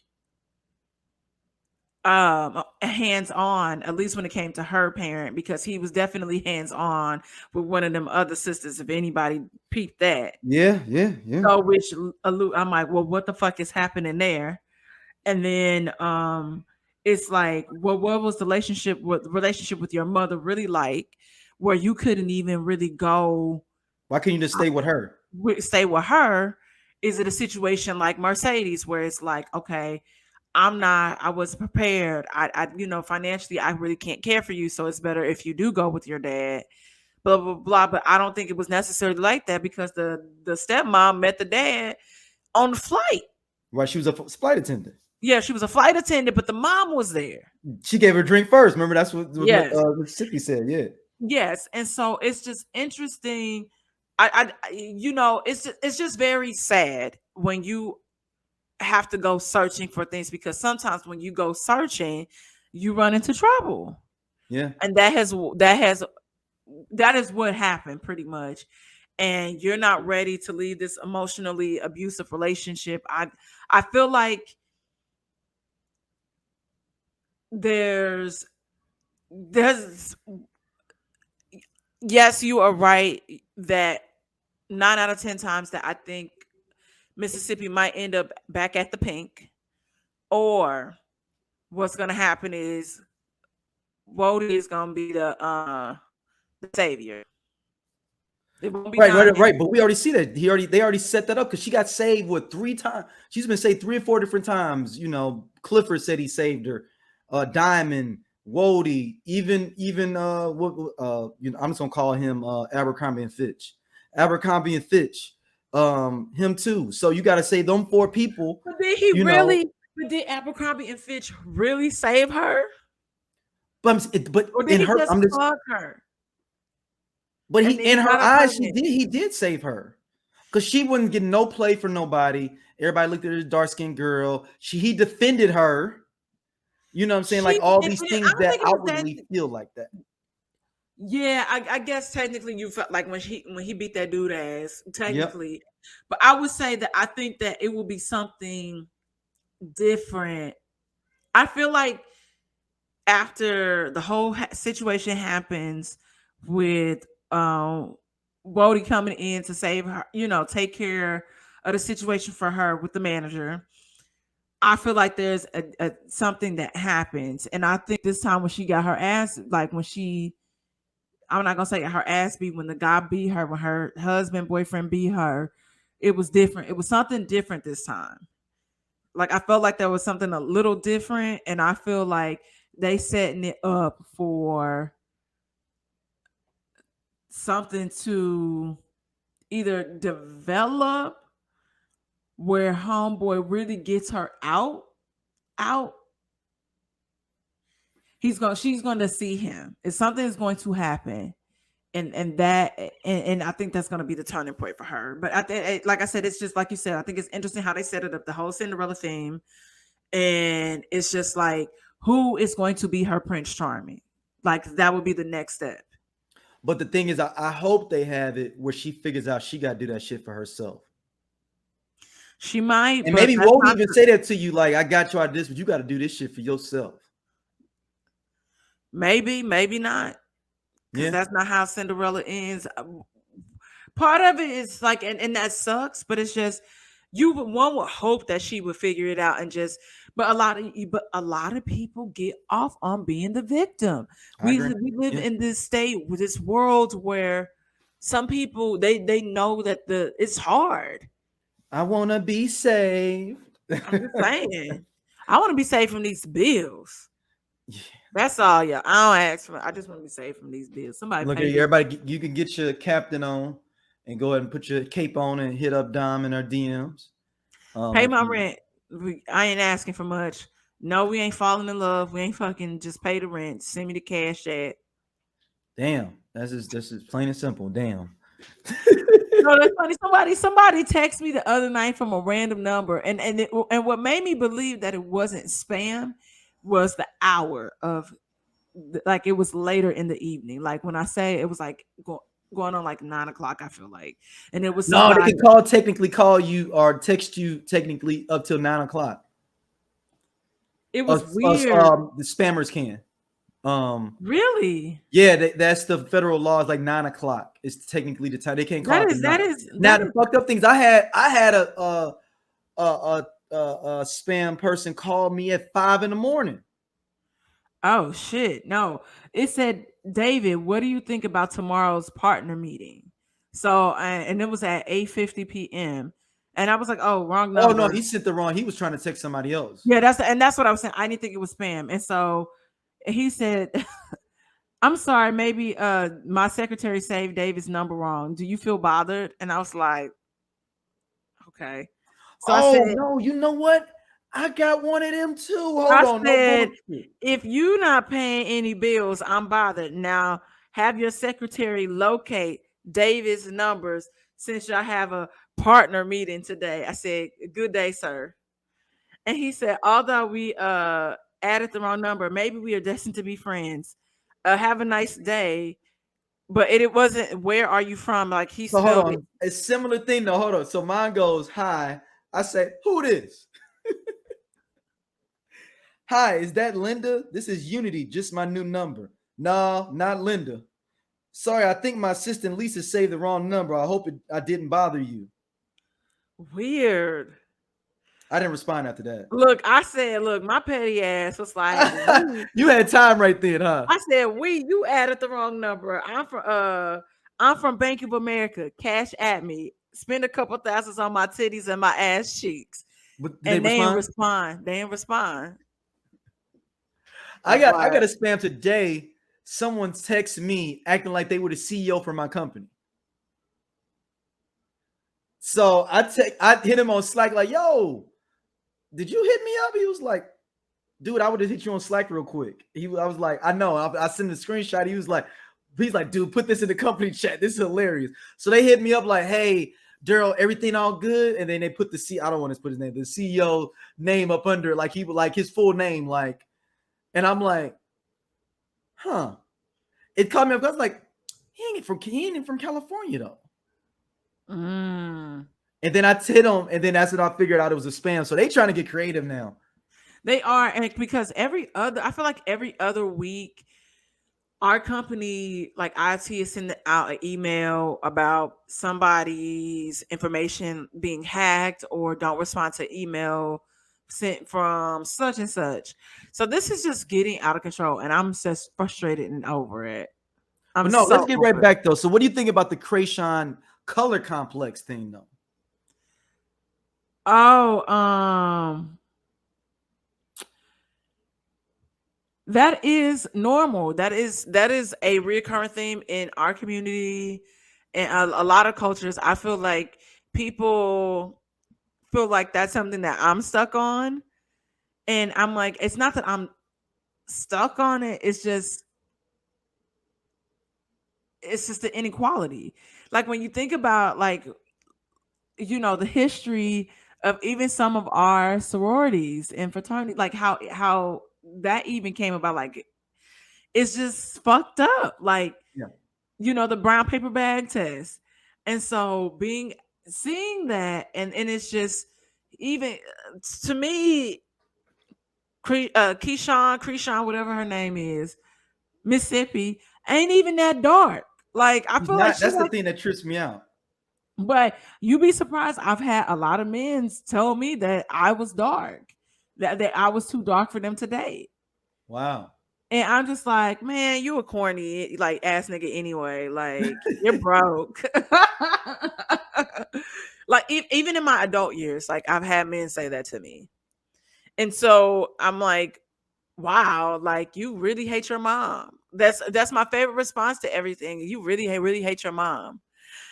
hands-on, at least when it came to her parent, because he was definitely hands-on with one of them other sisters, if anybody peeped that. Yeah. So which I'm like, well, what the fuck is happening there? And then it's like, well, what was the relationship with your mother really like, where you couldn't even really go? Why couldn't you just stay with her? Stay with her? Is it a situation like Mercedes where it's like, okay, I wasn't prepared. I financially, I really can't care for you. So it's better if you do go with your dad, blah, blah, blah. But I don't think it was necessarily like that because the stepmom met the dad on the flight. Right. She was a flight attendant. Yeah, she was a flight attendant, but the mom was there. She gave her a drink first. Remember, that's what Yes. Mississippi said. Yeah. Yes, and so it's just interesting. It's just very sad when you have to go searching for things, because sometimes when you go searching, you run into trouble. Yeah. And that is what happened pretty much. And you're not ready to leave this emotionally abusive relationship. I feel like there's yes, you are right that 9 out of 10 times that I think Mississippi might end up back at the pink, or what's going to happen is Wody is going to be the savior. It won't be right. But we already see that they already set that up, because she got saved 3 times. She's been saved 3 or 4 different times. You know, Clifford said he saved her. Diamond, Wody, even I'm just gonna call him Abercrombie and Fitch. Abercrombie and Fitch, him too. So you got to say them 4 people. But did he really? But did Abercrombie and Fitch really save her? But or did he just fuck her? But in her eyes, he did save her, because she wouldn't get no play for nobody. Everybody looked at her dark-skinned girl. He defended her. You know what I'm saying? Like all these things that outwardly feel like that. Yeah, I guess technically you felt like when he beat that dude ass, technically. Yep. But I would say that I think that it will be something different. I feel like after the whole situation happens with Wody coming in to save her, take care of the situation for her with the manager, I feel like there's a something that happens. And I think this time when she got her ass, like I'm not gonna say her ass beat, when the guy beat her, when her boyfriend beat her, it was different. It was something different this time. Like I felt like there was something a little different, and I feel like they setting it up for something to either develop where homeboy really gets her out. She's going to see him. If something is going to happen, and I think that's going to be the turning point for her. But like I said, it's just like you said. I think it's interesting how they set it up, the whole Cinderella theme, and it's just like, who is going to be her Prince Charming? Like that would be the next step. But the thing is, I hope they have it where she figures out she got to do that shit for herself. She might, and maybe won't even say that to you. Like, I got you out of this, but you got to do this shit for yourself. Maybe not. Because that's not how Cinderella ends. Part of it is like, and that sucks, but it's just one would hope that she would figure it out and just. But a lot of people get off on being the victim. We live in this state, with this world where some people they know that it's hard. I want to be saved. I'm just saying, I want to be saved from these bills. Yeah. That's all, y'all. I don't ask for. I just want to be saved from these bills. Somebody look at everybody. You can get your captain on and go ahead and put your cape on and hit up Dom in our DMs. Pay my rent. I ain't asking for much. No, we ain't falling in love. We ain't fucking. Just pay the rent. Send me the cash at. Damn, that's just plain and simple. Damn. No, that's funny. Somebody texted me the other night from a random number, and what made me believe that it wasn't spam was the hour of, like, it was later in the evening. Like when I say it was like going on like 9 o'clock, I feel like, and it was they can technically call you or text you technically up till 9 o'clock. It was weird. The spammers can. Really? Yeah, that's the federal law. Is like 9 o'clock. It's technically the time they can't call. The fucked up things. I had a spam person called me at 5 a.m. Oh shit! No, it said, David, what do you think about tomorrow's partner meeting? So, and it was at 8:50 p.m. And I was like, oh, wrong number. Oh no, he sent the wrong. He was trying to text somebody else. Yeah, that's what I was saying. I didn't think it was spam. And so he said, I'm sorry, maybe my secretary saved David's number wrong. Do you feel bothered? And I was like, okay. So I said, no, you know what? I got one of them too. Hold I on, no said, bullshit. if you not paying any bills, I'm bothered. Now, have your secretary locate David's numbers since y'all have a partner meeting today. I said, good day, sir. And he said, although we added the wrong number, maybe we are destined to be friends. Have a nice day. But it wasn't, where are you from? Like he So hold spelled it. on. A similar thing though. Hold on. So mine goes, hi. I say, who this? Hi, is that Linda? This is Unity, just my new number. No, not Linda. Sorry, I think my assistant Lisa saved the wrong number. I hope I didn't bother you. Weird. I didn't respond after that. Look, I said, look, my petty ass was like, You had time right then, huh? I said, you added the wrong number. I'm from Bank of America. Cash at me. Spend a couple thousands on my titties and my ass cheeks. But did And they they didn't respond? respond. They didn't respond. I got a spam today. Someone texted me acting like they were the CEO for my company. So I hit him on Slack like, yo, did you hit me up? He was like, dude, I would have hit you on Slack real quick. I was like, I know. I sent a screenshot. He's like, dude, put this in the company chat. This is hilarious. So they hit me up like, hey, Daryl, everything all good? And then they put I don't want to put his name, the CEO name up under it, like he would like his full name, like, and I'm like, huh. It caught me up. I was like, he ain't from California though. Mm. And then I hit him, and then that's when I figured out it was a spam. So they trying to get creative now. They are, and because I feel like every other week, our company, like IT, is sending out an email about somebody's information being hacked or don't respond to email sent from such and such. So this is just getting out of control, and I'm just frustrated and over it. But no, let's get right back though. So what do you think about the Krayshawn color complex thing though? Oh, that is normal. That is a recurring theme in our community and a lot of cultures. I feel like people feel like that's something that I'm stuck on. And I'm like, it's not that I'm stuck on it. It's just the inequality. Like when you think about like, the history of even some of our sororities and fraternity, like how that even came about, like it's just fucked up. Like, yeah. The brown paper bag test. And so seeing that, and it's just, even to me, Keyshawn, whatever her name is, Mississippi, ain't even that dark. Like, I feel like that's the thing that trips me out. But you'd be surprised. I've had a lot of men tell me that I was dark, that I was too dark for them to date. Wow. And I'm just like, man, you a corny, like, ass nigga anyway. Like, you're broke. Like, even in my adult years, like, I've had men say that to me. And so I'm like, wow, like, you really hate your mom. That's my favorite response to everything. You really hate your mom.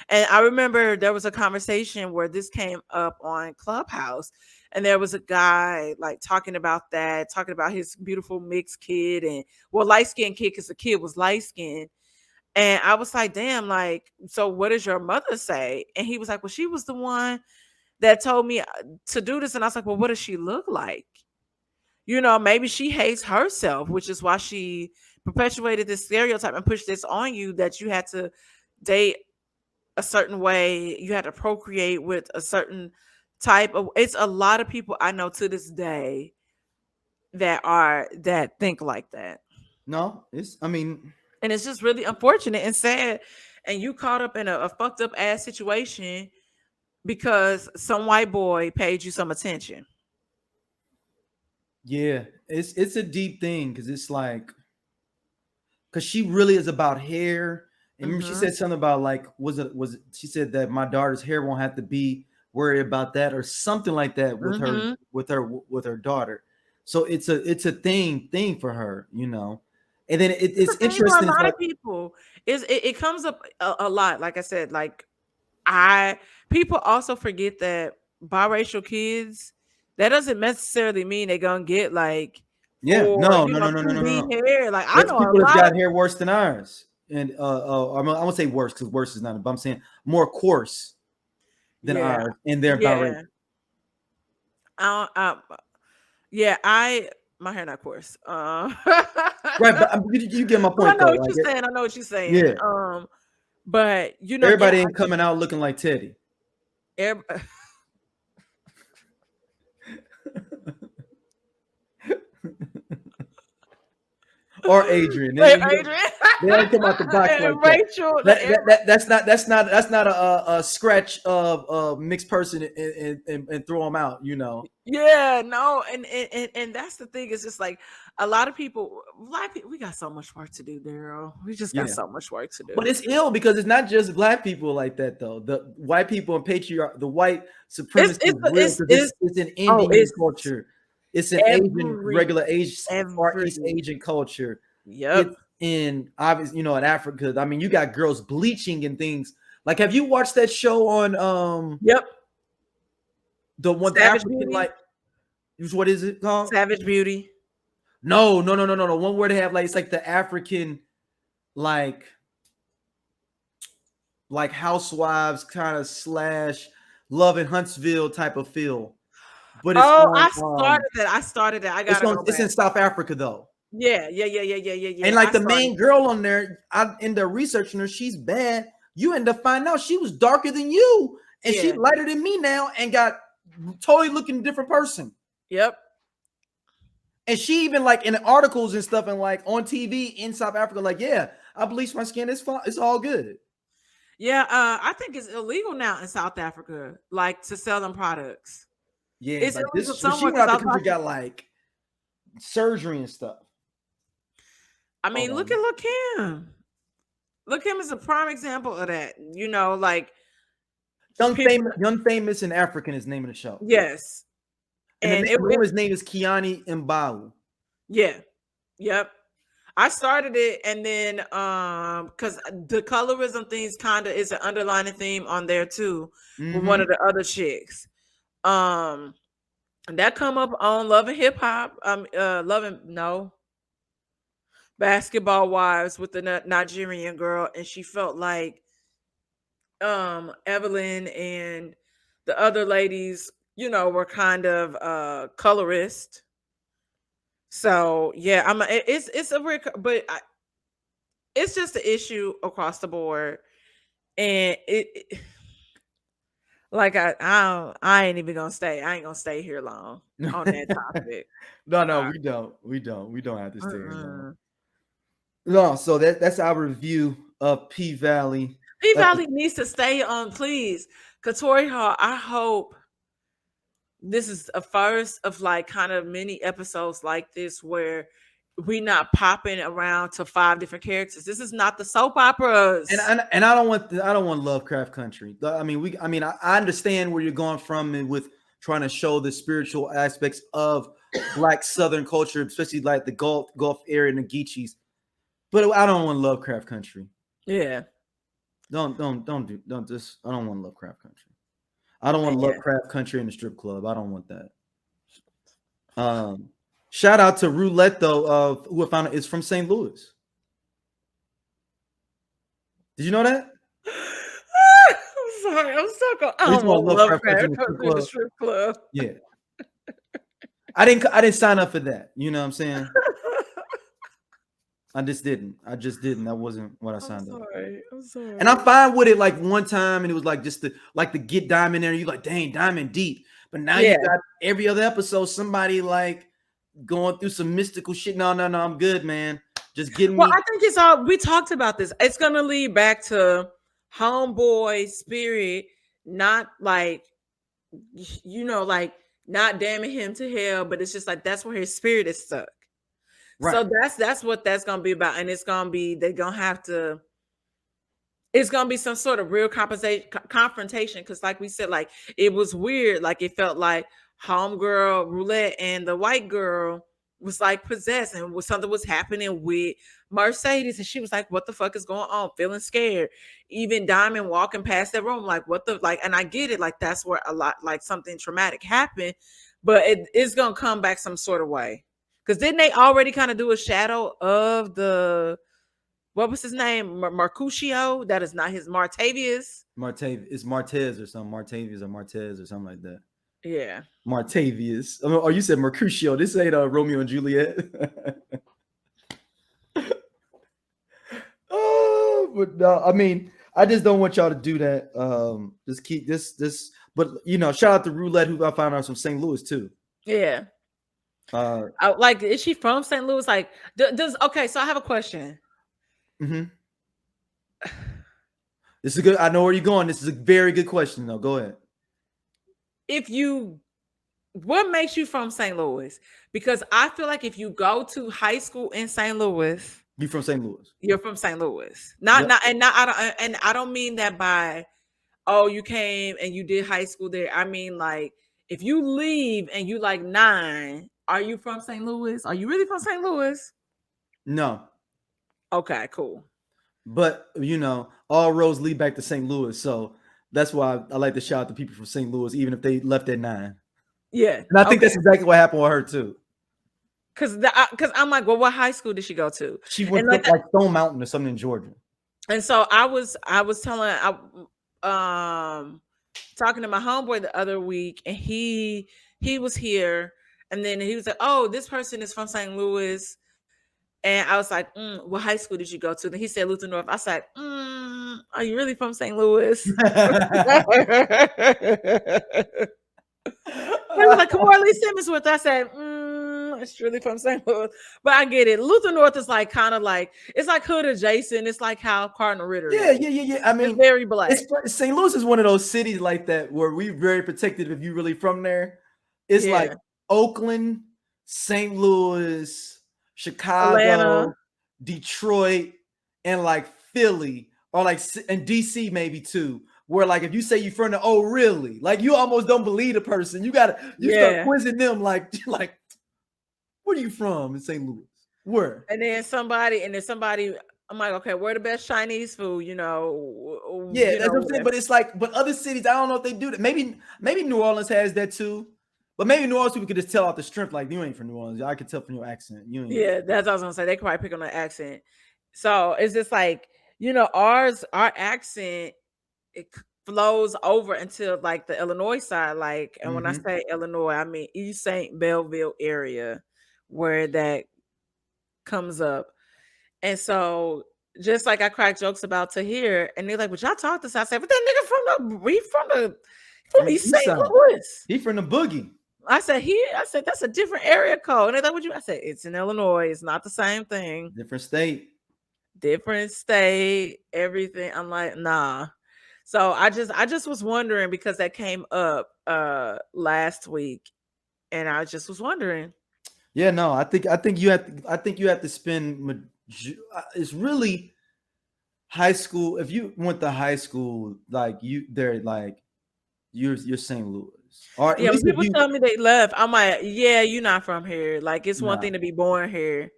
And I remember there was a conversation where this came up on Clubhouse, and there was a guy like talking about his beautiful mixed kid, and light-skinned kid, because the kid was light-skinned. And I was like, damn, like, so what does your mother say? And he was like, well, she was the one that told me to do this. And I was like, well, what does she look like? Maybe she hates herself, which is why she perpetuated this stereotype and pushed this on you, that you had to date a certain way, you had to procreate with a certain type of. It's a lot of people I know to this day that think like that. No, and it's just really unfortunate and sad. And you caught up in a fucked up ass situation because some white boy paid you some attention. Yeah, it's a deep thing, because it's like, because she really is about hair. And remember, she said something about like, she said that my daughter's hair won't have to be worried about that, or something like that with her daughter. So it's a thing for her, And then it's interesting. For a lot of people, it comes up a lot. Like I said, like people also forget that biracial kids that doesn't necessarily mean they're gonna get like Yeah, for no, no, no, no, no, no, 2B no. hair. Like I There's know a people that's lot got of hair worse than ours, and I won't say worse because worse is not. But I'm saying more coarse than yeah, ours, and they're about ready. yeah. I yeah, I my hair not coarse. Right, but you get my But I point know though. what Like, you're saying. I know what you're saying. yeah, But yeah, everybody ain't coming out looking like Teddy. every- Or Adrian. Hey, They Adrian don't come out the box like and that. Rachel. That's not a scratch of a mixed person and throw them out. Yeah, no, and that's the thing. It's just like a lot of people, black people, we got so much work to do, Daryl. We just got Yeah. so much work to But do. it's ill because it's not just black people like that though. The white people and the white supremacy is real because it's an Indian it's culture. It's an Asian, every regular Asian, Far every East Asian culture. yep. It's in obviously, in Africa. I mean, you got girls bleaching and things. Like, have you watched that show on Yep. the one the Savage African Beauty. like what is it called? Savage Beauty. No. One where they have like it's like the African like housewives kind of / Love in Huntsville type of feel. But it's Oh, on I started that. I gotta go it's back. in South Africa though. Yeah. And like the main girl on there, I end up researching her, she's bad. You end up finding out she was darker than you, and she's lighter than me now, and got totally looking a different person. Yep. And she even like in articles and stuff and like on TV in South Africa, like, yeah, I bleached my skin. It's fine. It's all good. Yeah, I think it's illegal now in South Africa, like to sell them products. Yeah, It's like illegal this when she somewhere went out the South country, Africa. got like surgery and stuff. I mean, look at Lil' Kim. Lil' Kim is a prime example of that. Like Young Famous and African is the name of the show. Yes. And the woman's name is Kiani Mbau. Yeah. Yep. I started it, and then because the colorism things kind of is an underlining theme on there too, with one of the other chicks. That come up on Love and Hip Hop. Basketball Wives with the Nigerian girl, and she felt like Evelyn and the other ladies, were kind of colorist. So yeah, it's a weird, but it's just an issue across the board, and like I ain't even gonna stay. I ain't gonna stay here long on that topic. No, we don't. We don't have to stay here long. No, so that's our review of P Valley. P Valley needs to stay on, please. Katori Hall, I hope this is a first of like kind of many episodes like this where we not popping around to 5 different characters. This is not the soap operas. And I don't want Lovecraft Country. I mean, I understand where you're going from and with trying to show the spiritual aspects of Black Southern culture, especially like the Gulf area and the Geechees. But I don't want Lovecraft Country. Yeah. Don't just. I don't want Lovecraft Country. I don't want Lovecraft Country in the strip club. I don't want that. Shout out to Roulette though, who I found out is from St. Louis. Did you know that? I'm sorry. I'm so I don't want Lovecraft in the strip club. Yeah. I didn't sign up for that. You know what I'm saying? I just didn't. That wasn't what I signed up for. I'm sorry. And I'm fine with it like one time, and it was like just to get Diamond there. You like, dang, Diamond deep. But now you got every other episode somebody like going through some mystical shit. No, I'm good, man. Just getting me. I think it's all we talked about this. It's gonna lead back to homeboy spirit, not like like not damning him to hell, but it's just like that's where his spirit is stuck. Right. So that's what that's gonna be about, and it's gonna be it's gonna be some sort of real confrontation because, like we said, like it was weird, like it felt like homegirl Roulette and the white girl was like possessed, and something was happening with Mercedes, and she was like, "What the fuck is going on?" Feeling scared. Even Diamond walking past that room, like, "What the like?" And I get it, like that's where a lot, like something traumatic happened. but it's gonna come back some sort of way. Because didn't they already kind of do a shadow of the what was his name? Mercutio? That is not his Martavius. It's Martez or something. Martavius or Martez or something like that. Yeah. Martavius. Oh, you said Mercutio. This ain't Romeo and Juliet. Oh, but no, I mean, I just don't want y'all to do that. Just keep this. But shout out to Roulette, who I found out from St. Louis too. Yeah. Like, is she from St. Louis? Like, does okay? So I have a question. Mm-hmm. This is good. I know where you're going. This is a very good question, though. Go ahead. What makes you from St. Louis? Because I feel like if you go to high school in St. Louis, you from St. Louis. You're from St. Louis. I don't mean that by, oh, you came and you did high school there. I mean, like, if you leave and you like 9, are you from St. Louis? Are you really from St. Louis? No. Okay, cool. But all roads lead back to St. Louis, so that's why I like to shout out to people from St. Louis, even if they left at 9. Yeah, and I think that's exactly what happened with her too. Because I'm like, well, what high school did she go to? She went to like Stone Mountain or something in Georgia. And so I was telling talking to my homeboy the other week, and he was here, and then he was like, oh, this person is from St. Louis. And I was like, what high school did you go to? And he said Luther North. I said, are you really from St. Louis? He was like, Lee Simmons with. I said, it's really from St. Louis. But I get it. Luther North is like kind of like, it's like hood adjacent. It's like how Cardinal Ritter is. Yeah. I mean, it's very black. St. Louis is one of those cities like that where we're very protected if you're really from there. It's like Oakland, St. Louis, Chicago, Atlanta, Detroit, and like Philly, or like and DC maybe too. Where like if you say you're from the really, like you almost don't believe the person. You start quizzing them like where are you from in St. Louis? Where? And then somebody, I'm like, okay, where the best Chinese food? Yeah, that's what I'm saying. But it's like, but other cities, I don't know if they do that. Maybe New Orleans has that too. But maybe New Orleans people could just tell out the strength, like you ain't from New Orleans. I could tell from your accent. You ain't. That's what I was gonna say. They could probably pick on the accent. So it's just like, our accent, it flows over until like the Illinois side. Like, and when I say Illinois, I mean East St. Belleville area, where that comes up. And so just like I crack jokes about Tahir, and they're like, "But y'all talk this?" I said, "But that nigga from East St. Louis. He from the boogie." I said, that's a different area code. And they're like, what you? I said, it's in Illinois. It's not the same thing. Different state, everything. I'm like, nah. So I just was wondering, because that came up last week, and I just was wondering. Yeah, no, I think you have to spend. It's really high school. If you went to high school, like you're St. Louis. Or when people tell me they left, I'm like, yeah, you're not from here. Like, it's one thing to be born here.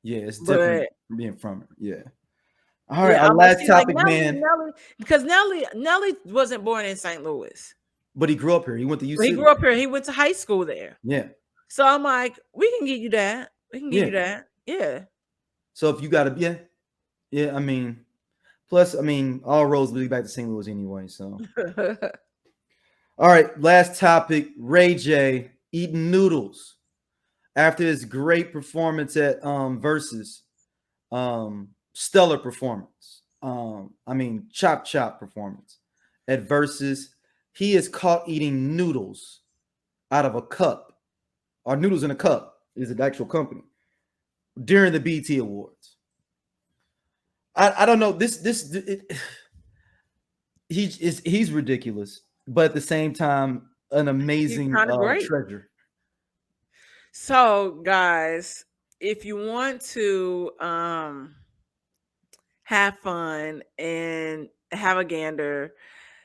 Yeah, it's definitely being from it. Yeah. All right, our last topic, like, man. Because Nelly wasn't born in St. Louis, but he grew up here. He went to UC. He grew up here. He went to high school there. Yeah. So I'm like, we can get you that. Yeah. So if you got to, yeah. I mean, plus, all roads lead back to St. Louis anyway. So. All right, last topic. Ray J eating noodles after his great performance at Versus, stellar performance. Chop performance at Versus. He is caught eating noodles out of a cup, or noodles in a cup is an actual company, during the BET Awards. I don't know he's ridiculous. But at the same time, an amazing treasure. So, guys, if you want to have fun and have a gander,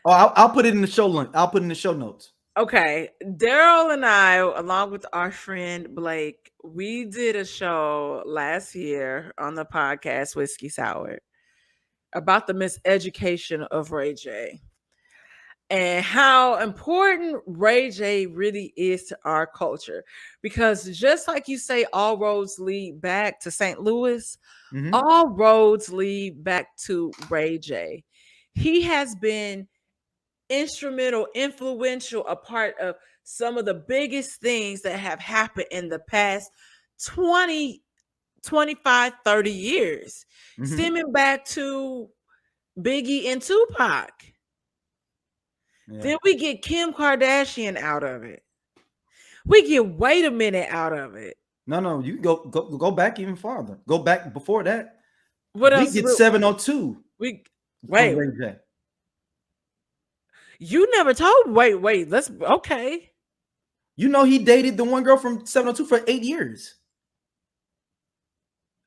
I'll put it in the show link. I'll put it in the show notes. Okay, Daryl and I, along with our friend Blake, we did a show last year on the podcast Whiskey Sour about the miseducation of Ray J. and how important Ray J really is to our culture. Because just like you say, all roads lead back to St. Louis, Mhm. all roads lead back to Ray J. He has been instrumental, influential, a part of some of the biggest things that have happened in the past 20, 25, 30 years, Mhm. stemming back to Biggie and Tupac. Yeah. Then we get Kim Kardashian out of it. We get Wait a Minute out of it. No, you go back even farther. Go back before that. What We else? get 702 We from wait. Ray J. You never told. Wait. Let's okay. You know he dated the one girl from 702 for 8 years.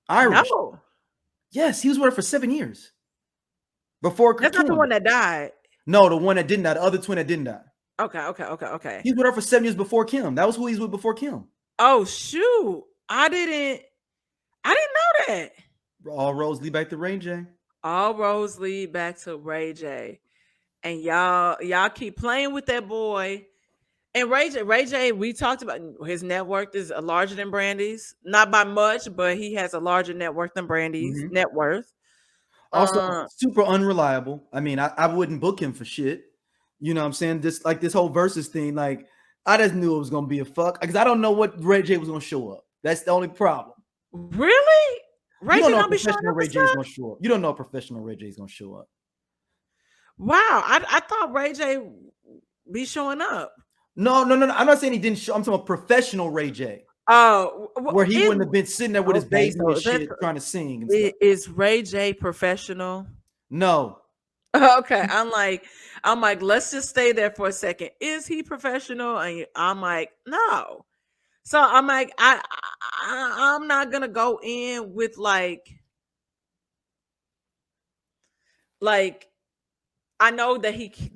Irish. No, Yes, he was with her for 7 years. Before that's not the Kim. one that died. No, the one that didn't die. The other twin that didn't die. Okay. He was with her for 7 years before Kim. That was who he was with before Kim. Oh shoot! I didn't know that. All roads lead back to Ray J. All roads lead back to Ray J. And y'all keep playing with that boy. And Ray J, we talked about his net worth is larger than Brandy's. Not by much, but he has a larger net worth than Brandy's net worth. Also, super unreliable. I mean, I wouldn't book him for shit. You know what I'm saying? This like this whole versus thing, like I just knew it was gonna be a fuck because I don't know what Ray J was gonna show up. That's the only problem. Really? Ray J don't be professional Ray J is gonna show up. You don't know a professional Ray J is gonna show up. Wow, I thought Ray J be showing up. No. I'm not saying he didn't show. I'm talking about professional Ray J. Oh, where he wouldn't have been sitting there with his baby and shit trying to sing. And stuff. Is Ray J professional? No. Okay, I'm like, let's just stay there for a second. Is he professional? And I'm like, no. So I'm like, I'm not gonna go in with like I know that he's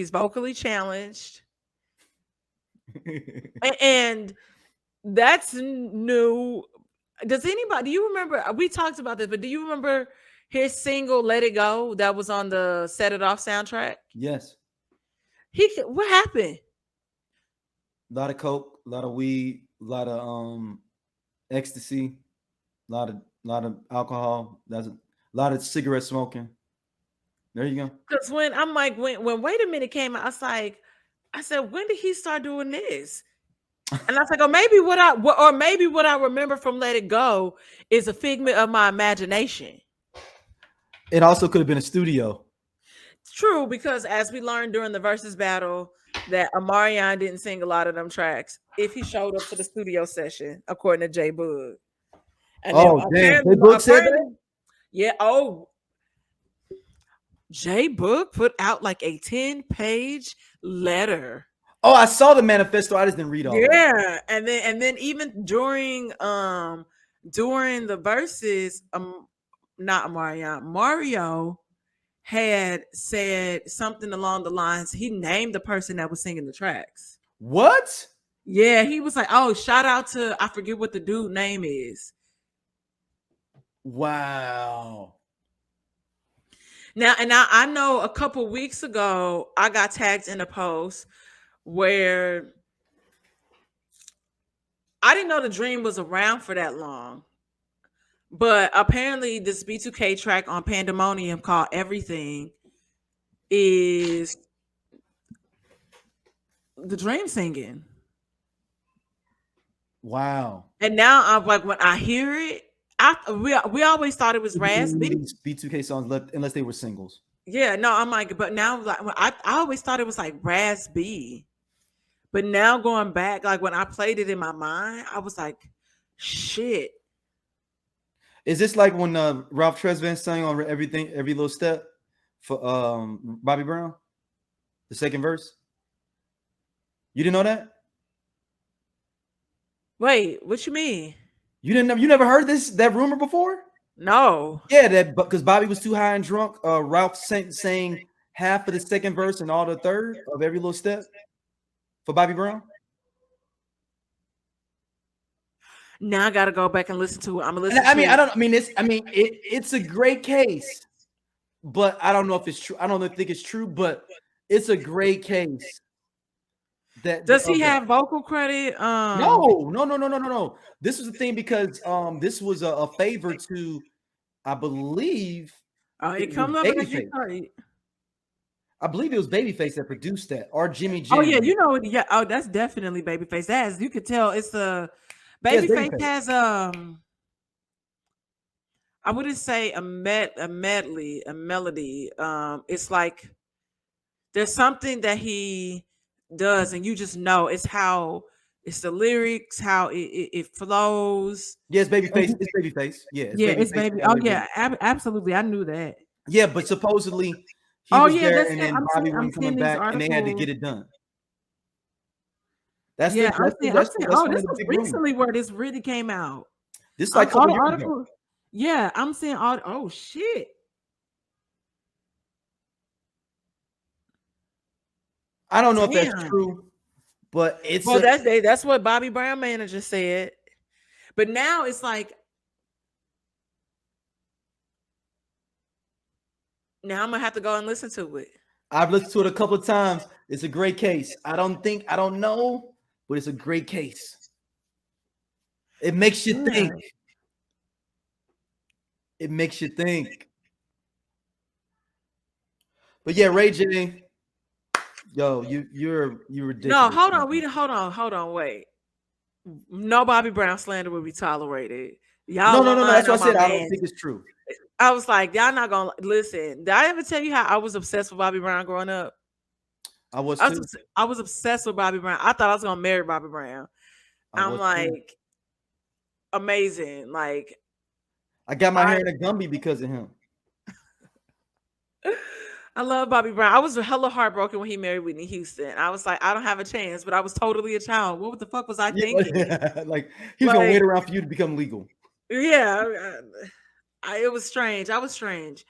vocally challenged. And that's new. Do you remember? We talked about this, but do you remember his single "Let It Go" that was on the Set It Off soundtrack? Yes. What happened? A lot of coke, a lot of weed, a lot of ecstasy, a lot of alcohol. That's a lot of cigarette smoking. There you go. Because when I'm like, when Wait a Minute came out, I said, when did he start doing this? And I was like, oh, maybe what I remember from Let It Go is a figment of my imagination. It also could have been a studio. True, because as we learned during the versus battle, that Amarion didn't sing a lot of them tracks if he showed up to the studio session, according to J Boog. And damn! J Boog said that. Yeah. Oh, J Boog put out like a 10-page letter. Oh, I saw the manifesto. I just didn't read all. Yeah, and then even during the verses, not Amarion, Mario had said something along the lines. He named the person that was singing the tracks. What? Yeah, he was like, "Oh, shout out to I forget what the dude name is." Wow. Now, and I know a couple weeks ago I got tagged in a post where I didn't know the Dream was around for that long. But apparently this B2K track on Pandemonium called Everything is the Dream singing. Wow. And now I'm like, when I hear it, we always thought it was Raz B. B2K songs, unless they were singles. Yeah, no, I'm like, but now like I always thought it was like Raz B. But now going back, like when I played it in my mind, I was like, shit. Is this like when Ralph Tresvant sang on Everything, Every Little Step for Bobby Brown? The second verse? You didn't know that? Wait, what you mean? You never heard that rumor before? No. Yeah, that because Bobby was too high and drunk. Ralph sang half of the second verse and all the third of Every Little Step for Bobby Brown. Now I gotta go back and listen to it. I'm gonna listen. It's a great case, but I don't know if it's true. I don't think it's true, but it's a great case. Does he Of that. have vocal credit? No. This was the thing because this was a favor to, I believe, It it was comes up as you Babyface. know. I believe it was Babyface that produced that, or Jimmy Oh Jam. yeah, you know, yeah. Oh, that's definitely Babyface. That is, you could tell it's a Yes, Babyface Babyface. has I wouldn't say a medley, a melody. It's like there's something that he does, and you just know it's the lyrics, how it flows. Yes, Babyface. It's Babyface. Yeah, it's Yeah, it's Babyface. baby. Oh yeah, absolutely. I knew that. Yeah, but supposedly he Oh was yeah, there, that's and it. then Bobby I'm wasn't seeing coming these back, and they had to articles. get it done. That's Yeah, the I'm seeing. that's Oh, one of this the was big rumors. recently where this really came out. This is like a All couple the years ago. articles. Yeah, I'm seeing all. Oh shit. I don't know if that's Damn. true, but it's Well, that's what Bobby Brown manager said. But now it's like, now I'm gonna have to go and listen to it. I've listened to it a couple of times. It's a great case. I don't know, but it's a great case. It makes you Yeah. think. It makes you think. But yeah, Ray J, yo, you're ridiculous. No, hold on, wait. No Bobby Brown slander will be tolerated. Y'all No. lying That's what on I said. my I don't man. think it's true. I was like, y'all not gonna listen. Did I ever tell you how I was obsessed with Bobby Brown growing up? I was too. I was obsessed with Bobby Brown. I thought I was gonna marry Bobby Brown. I'm like, amazing. Like, I got my hair in a Gumby because of him. I love Bobby Brown. I was hella heartbroken when he married Whitney Houston. I was like, I don't have a chance, but I was totally a child. What the fuck was I thinking? Like he was gonna wait around for you to become legal. Yeah, it was strange. I was strange.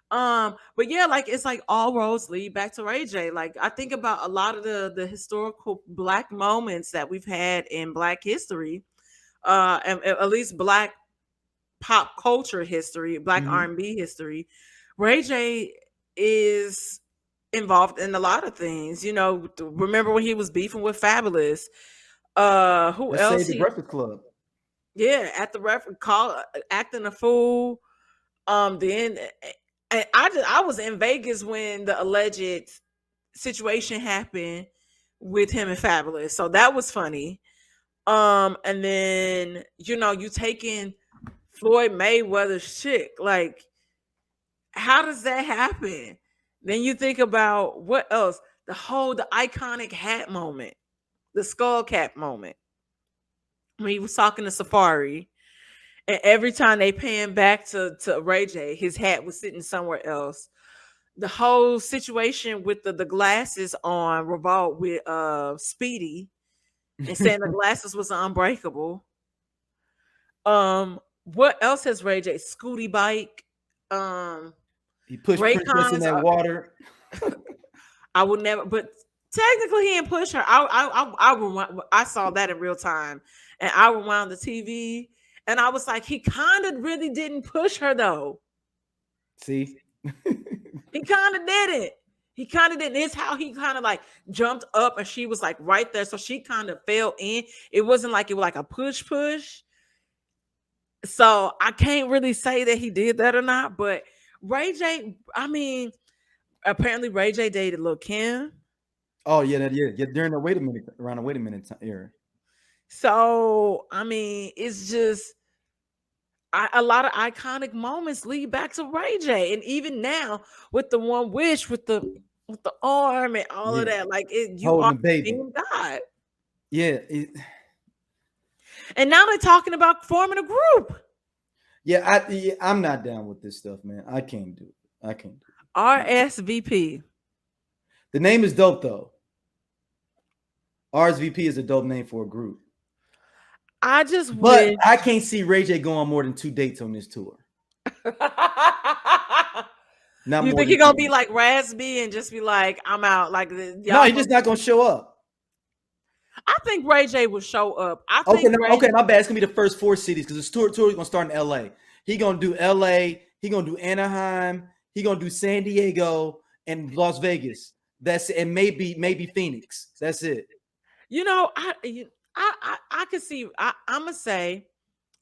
But yeah, like it's like all roads lead back to Ray J. Like I think about a lot of the historical Black moments that we've had in Black history, and at least Black pop culture history, Black R&B history. Ray J is involved in a lot of things. You know, remember when he was beefing with Fabulous? Who else? The Breakfast Club. Yeah, at the call acting a fool. Then and I was in Vegas when the alleged situation happened with him and Fabulous, so that was funny. And then you taking Floyd Mayweather's chick, like how does that happen? Then you think about what else? The iconic hat moment, the skull cap moment when he was talking to Safari. And every time they pan back to Ray J, his hat was sitting somewhere else. The whole situation with the glasses on revolved with Speedy and saying the glasses was unbreakable. What else has Ray J? Scooty bike. He pushed Princess in that water. I would never, but technically he didn't push her. I saw that in real time, and I rewound the TV. And I was like, he kind of really didn't push her though. See? He kind of didn't. He kind of didn't. It's how he kind of like jumped up and she was like right there. So she kind of fell in. It wasn't like it was like a push. So I can't really say that he did that or not. But Ray J, I mean, apparently Ray J dated Lil' Kim. Oh, yeah. During the Wait a Minute era. So, I mean, it's just a lot of iconic moments lead back to Ray J. And even now with the One Wish, with the arm and all of that, like you are being God. Yeah. And now they're talking about forming a group. Yeah, I'm not down with this stuff, man. I can't do it. RSVP. The name is dope, though. RSVP is a dope name for a group. But I can't see Ray J go on more than 2 dates on this tour. You think he's gonna be like Raspy and just be like, I'm out? Like, no, he's just not gonna show up. I think Ray J will show up. Okay, my bad. It's gonna be the first 4 cities because the tour is gonna start in LA. He gonna do LA. He gonna do Anaheim. He gonna do San Diego and Las Vegas. That's it. And maybe Phoenix. That's it. You know, I could see. I'm gonna say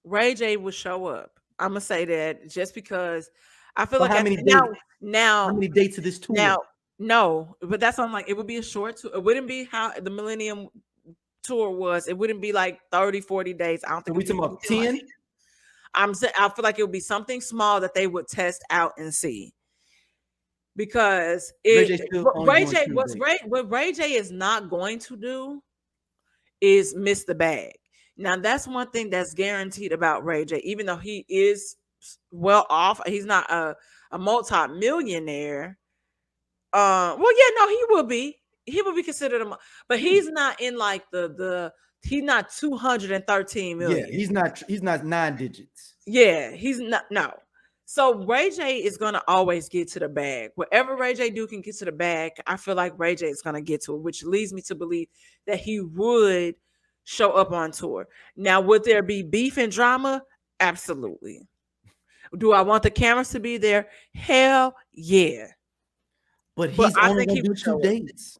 Ray J will show up. I'm gonna say that just because I feel But like how many dates? How now many dates of this tour? now no, but that's what I'm like. It would be a short tour. It wouldn't be how the Millennium Tour was. It wouldn't be like 30, 40 days. I don't So think we it'd be talking about anything like 10? that. I'm saying I feel like it would be something small that they would test out and see. Because Ray J still only Ray doing J 2 what dates. Ray J is not going to do is miss the bag. Now that's one thing that's guaranteed about Ray J. Even though he is well off, he's not a multi-millionaire. Well, yeah, no, he will be. He will be considered but he's not in like he's not 213 million. Yeah, he's not 9 digits. Yeah, he's not. No. So Ray J is gonna always get to the bag. Whatever Ray J do can get to the bag. I feel like Ray J is gonna get to it, which leads me to believe that he would show up on tour. Now, would there be beef and drama? Absolutely. Do I want the cameras to be there? Hell yeah. But he's I only think he gonna do would show 2 up. dates.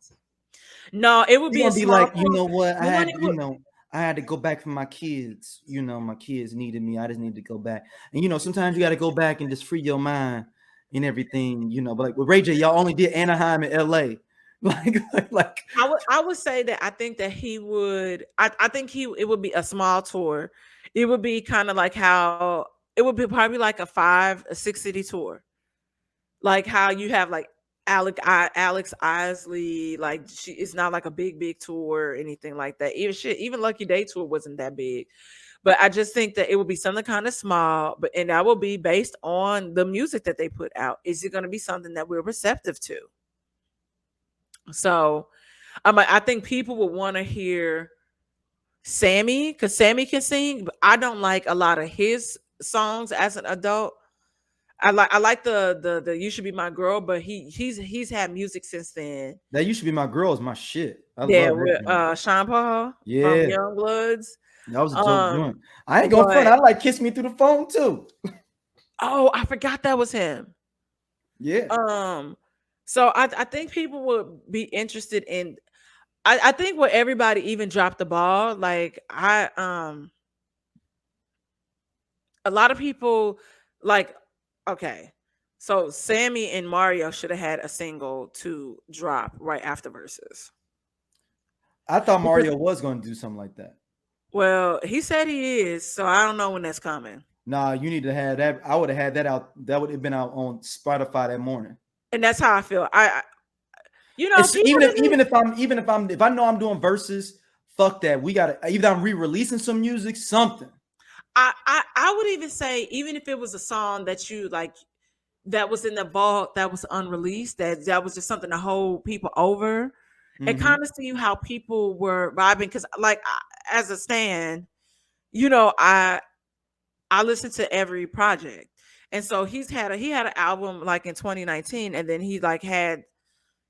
No, it would He's be a gonna be small like, you tour. know what? Well, I had to go back for my kids. You know, my kids needed me. I just need to go back. And you know, sometimes you got to go back and just free your mind and everything. You know, but like with Ray J, y'all only did Anaheim and LA. Like I would say that I think that he would. I think it would be a small tour. It would be kind of like how it would be probably like a 6 city tour, like how you have like Alex Isley. Like it's not like a big tour or anything like that. Even Lucky Day tour wasn't that big. But I just think that it would be something kind of small, and that will be based on the music that they put out. Is it going to be something that we're receptive to? So I think people would want to hear Sammy because Sammy can sing, but I don't like a lot of his songs as an adult. I like the You Should Be My Girl, but he's had music since then. That Used to Be My Girl is my shit. I Yeah, love with that. Sean Paul Yeah, from Youngbloods. that was a dope joint. I ain't gonna but- front. I like Kiss Me Through the Phone too. Oh, I forgot that was him. Yeah. So I think people would be interested in. I think where everybody even dropped the ball. Like a lot of people like. Okay, so Sammy and Mario should have had a single to drop right after Versus. I thought Mario was gonna do something like that. Well, he said he is, so I don't know when that's coming. Nah, you need to have that. I would have had that out. That would have been out on Spotify that morning. And that's how I feel. You know, If I know I'm doing verses, fuck that. We gotta either I'm re-releasing some music, something. I would even say, even if it was a song that you like that was in the vault that was unreleased, that was just something to hold people over and kind of see how people were vibing. Because like as a stan, you know, I listen to every project. And so he had an album like in 2019, and then he like had,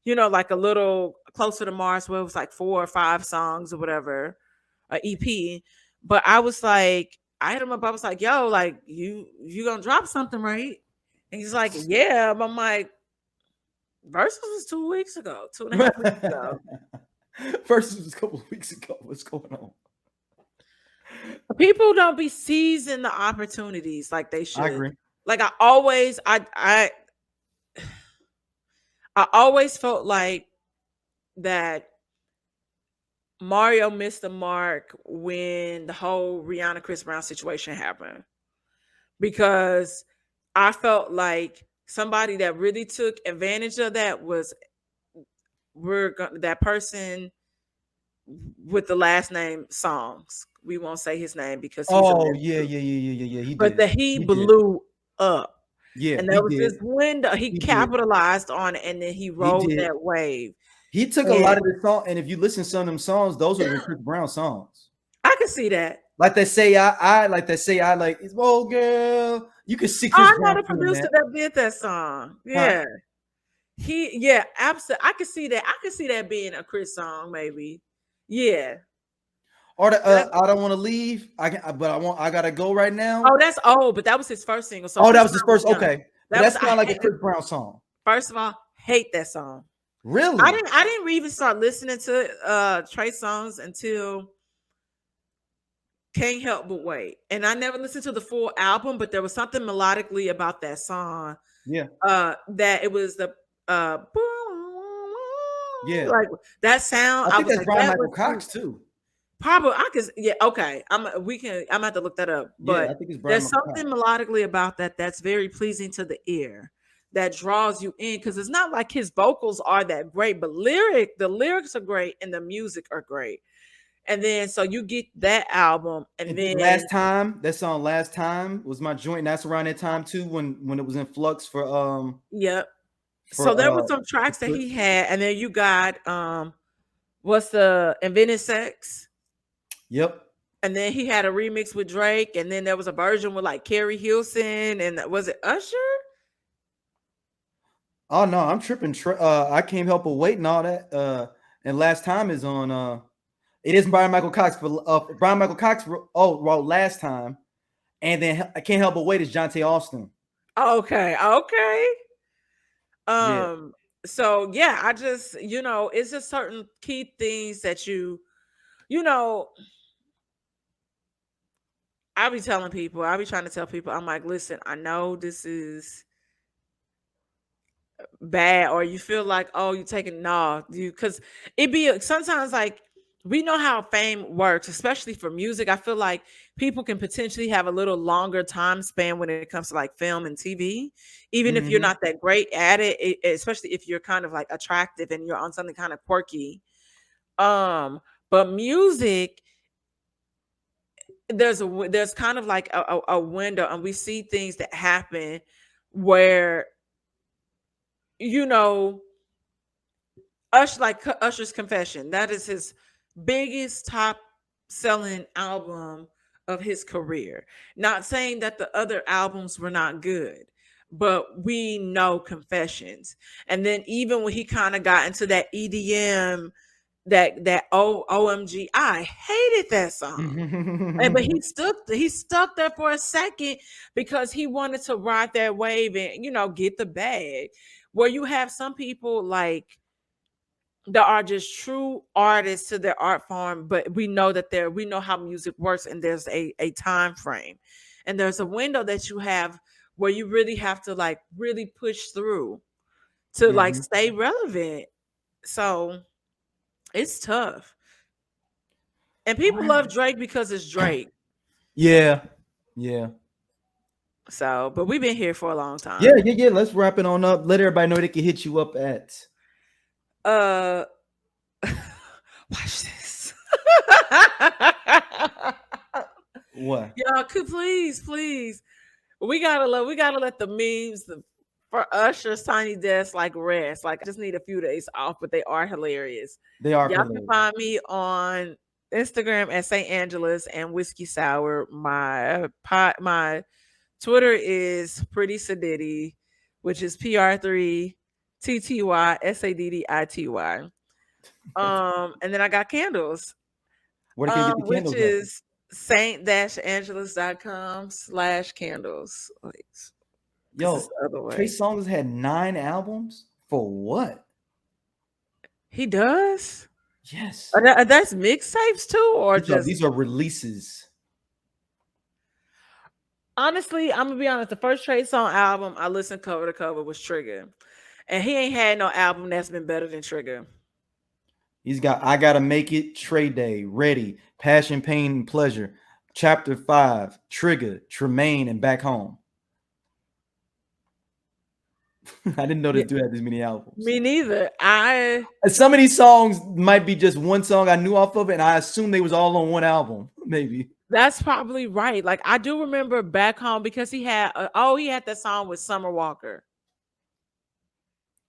you know, like a little Closer to Mars where it was like 4 or 5 songs or whatever, a EP. But I was like, I hit him up. I was like, yo, like you gonna drop something, right? And he's like, yeah. But I'm like, Versus was 2 weeks ago, 2.5 weeks ago. Versus was a couple of weeks ago. What's going on? People don't be seizing the opportunities like they should. I agree. Like I always felt like that Mario missed the mark when the whole Rihanna Chris Brown situation happened, because I felt like somebody that really took advantage of that was that person with the last name Songs. We won't say his name because he's he blew up. Yeah, and that was his window. He capitalized on it, and then he rode that wave. He took a lot of the song, and if you listen to some of them songs, those are the Chris Brown songs. I can see that. Like they say, I like it's "Oh girl." You can see Chris Brown. I know the producer that did that song. Yeah, absolutely. I can see that. I can see that being a Chris song, maybe. Yeah. Or I don't want to leave. I gotta go right now. Oh, that's old, but that was his first single. So that was his first. Okay, that's kind of like a Chris Brown song. First of all, hate that song. Really? I didn't even start listening to Trey songs until Can't Help But Wait. And I never listened to the full album, but there was something melodically about that song. Yeah. That it was the Yeah. like that sound. I I think was that's like, Brian that Michael was Cox too. probably I could, yeah, okay. I'm gonna have to look that up. Yeah, But I think it's Brian there's Michael something Cox. melodically about that that's very pleasing to the ear, that draws you in, because it's not like his vocals are that great, but the lyrics are great and the music are great. And then so you get that album, and And then that song "Last Time" was my joint. And that's around that time too, when it was in flux yep. for So there were some tracks that he had, and then you got what's the Invented Sex? Yep. And then he had a remix with Drake, and then there was a version with like Carrie Hilson, and was it Usher? Oh no, I'm tripping. I Can't Help But Wait and all that. And Last Time is on. It isn't Brian Michael Cox, but Brian Michael Cox wrote Last Time, and then I Can't Help But Wait is Jonte Austin. Okay. Yeah. So yeah, I just, it's just certain key things that you know, I be trying to tell people, I'm like, listen, I know this is bad, or you feel like, oh, you taking no, you, because it be sometimes like, we know how fame works, especially for music. I feel like people can potentially have a little longer time span when it comes to like film and TV, even if you're Mm-hmm. not that great at it, especially if you're kind of like attractive and you're on something kind of quirky. But music, there's kind of like a window, and we see things that happen where, you know, Usher's Confession. That is his biggest top selling album of his career. Not saying that the other albums were not good, but we know Confessions. And then even when he kind of got into that EDM, that OMG, I hated that song. But he stuck there for a second because he wanted to ride that wave and, get the bag. Where you have some people like that are just true artists to their art form, but we know how music works, and there's a time frame, and there's a window that you have where you really have to like really push through to like Mm-hmm. stay relevant. So it's tough. And people love Drake because it's Drake. Yeah. Yeah. So, but we've been here for a long time. Yeah. Let's wrap it on up. Let everybody know they can hit you up at. Watch this. What? Y'all could please. We gotta let the memes for Usher's Tiny Desk like rest. Like, I just need a few days off, but they are hilarious. They are. Y'all Hilarious. can find me on Instagram at St. Angela's and Whiskey Sour. My Twitter is Pretty Sadiddy, which is PR3 TTY SADDITY. And then I got candles. Where can you get the Which candles is saint-angeles.com/candles. Wait, Yo, this is the other Trey way. Songz had 9 albums for what? He does? Yes. That's mixtapes too, or just These are releases. honestly, I'm gonna be honest. The first Trey Song album I listened cover to cover was Trigger. And he ain't had no album that's been better than Trigger. He's got I Gotta Make It, Trey Day, Ready, Passion, Pain, and Pleasure, Chapter 5, Trigger, Tremaine, and Back Home. I didn't know this dude had this many albums. Me neither. Some of these songs might be just one song I knew off of it, and I assume they was all on one album, maybe. That's probably right. Like, I do remember Back Home because he had that song with Summer Walker.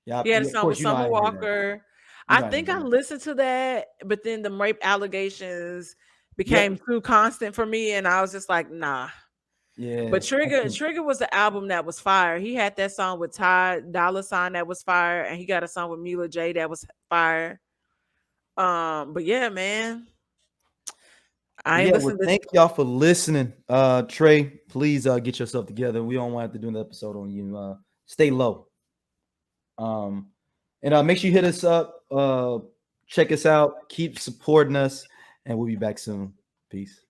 Yeah, He had a song with Summer Walker. I think I listened to that, but then the rape allegations became too constant for me, and I was just like, nah. Yeah. But Trigger was the album that was fire. He had that song with Ty Dolla $ign that was fire, and he got a song with Mila J that was fire. But yeah, man. Thank y'all for listening. Trey, please get yourself together. We don't want to have to do an episode on you. Stay low. And make sure you hit us up, check us out, keep supporting us, and we'll be back soon. Peace.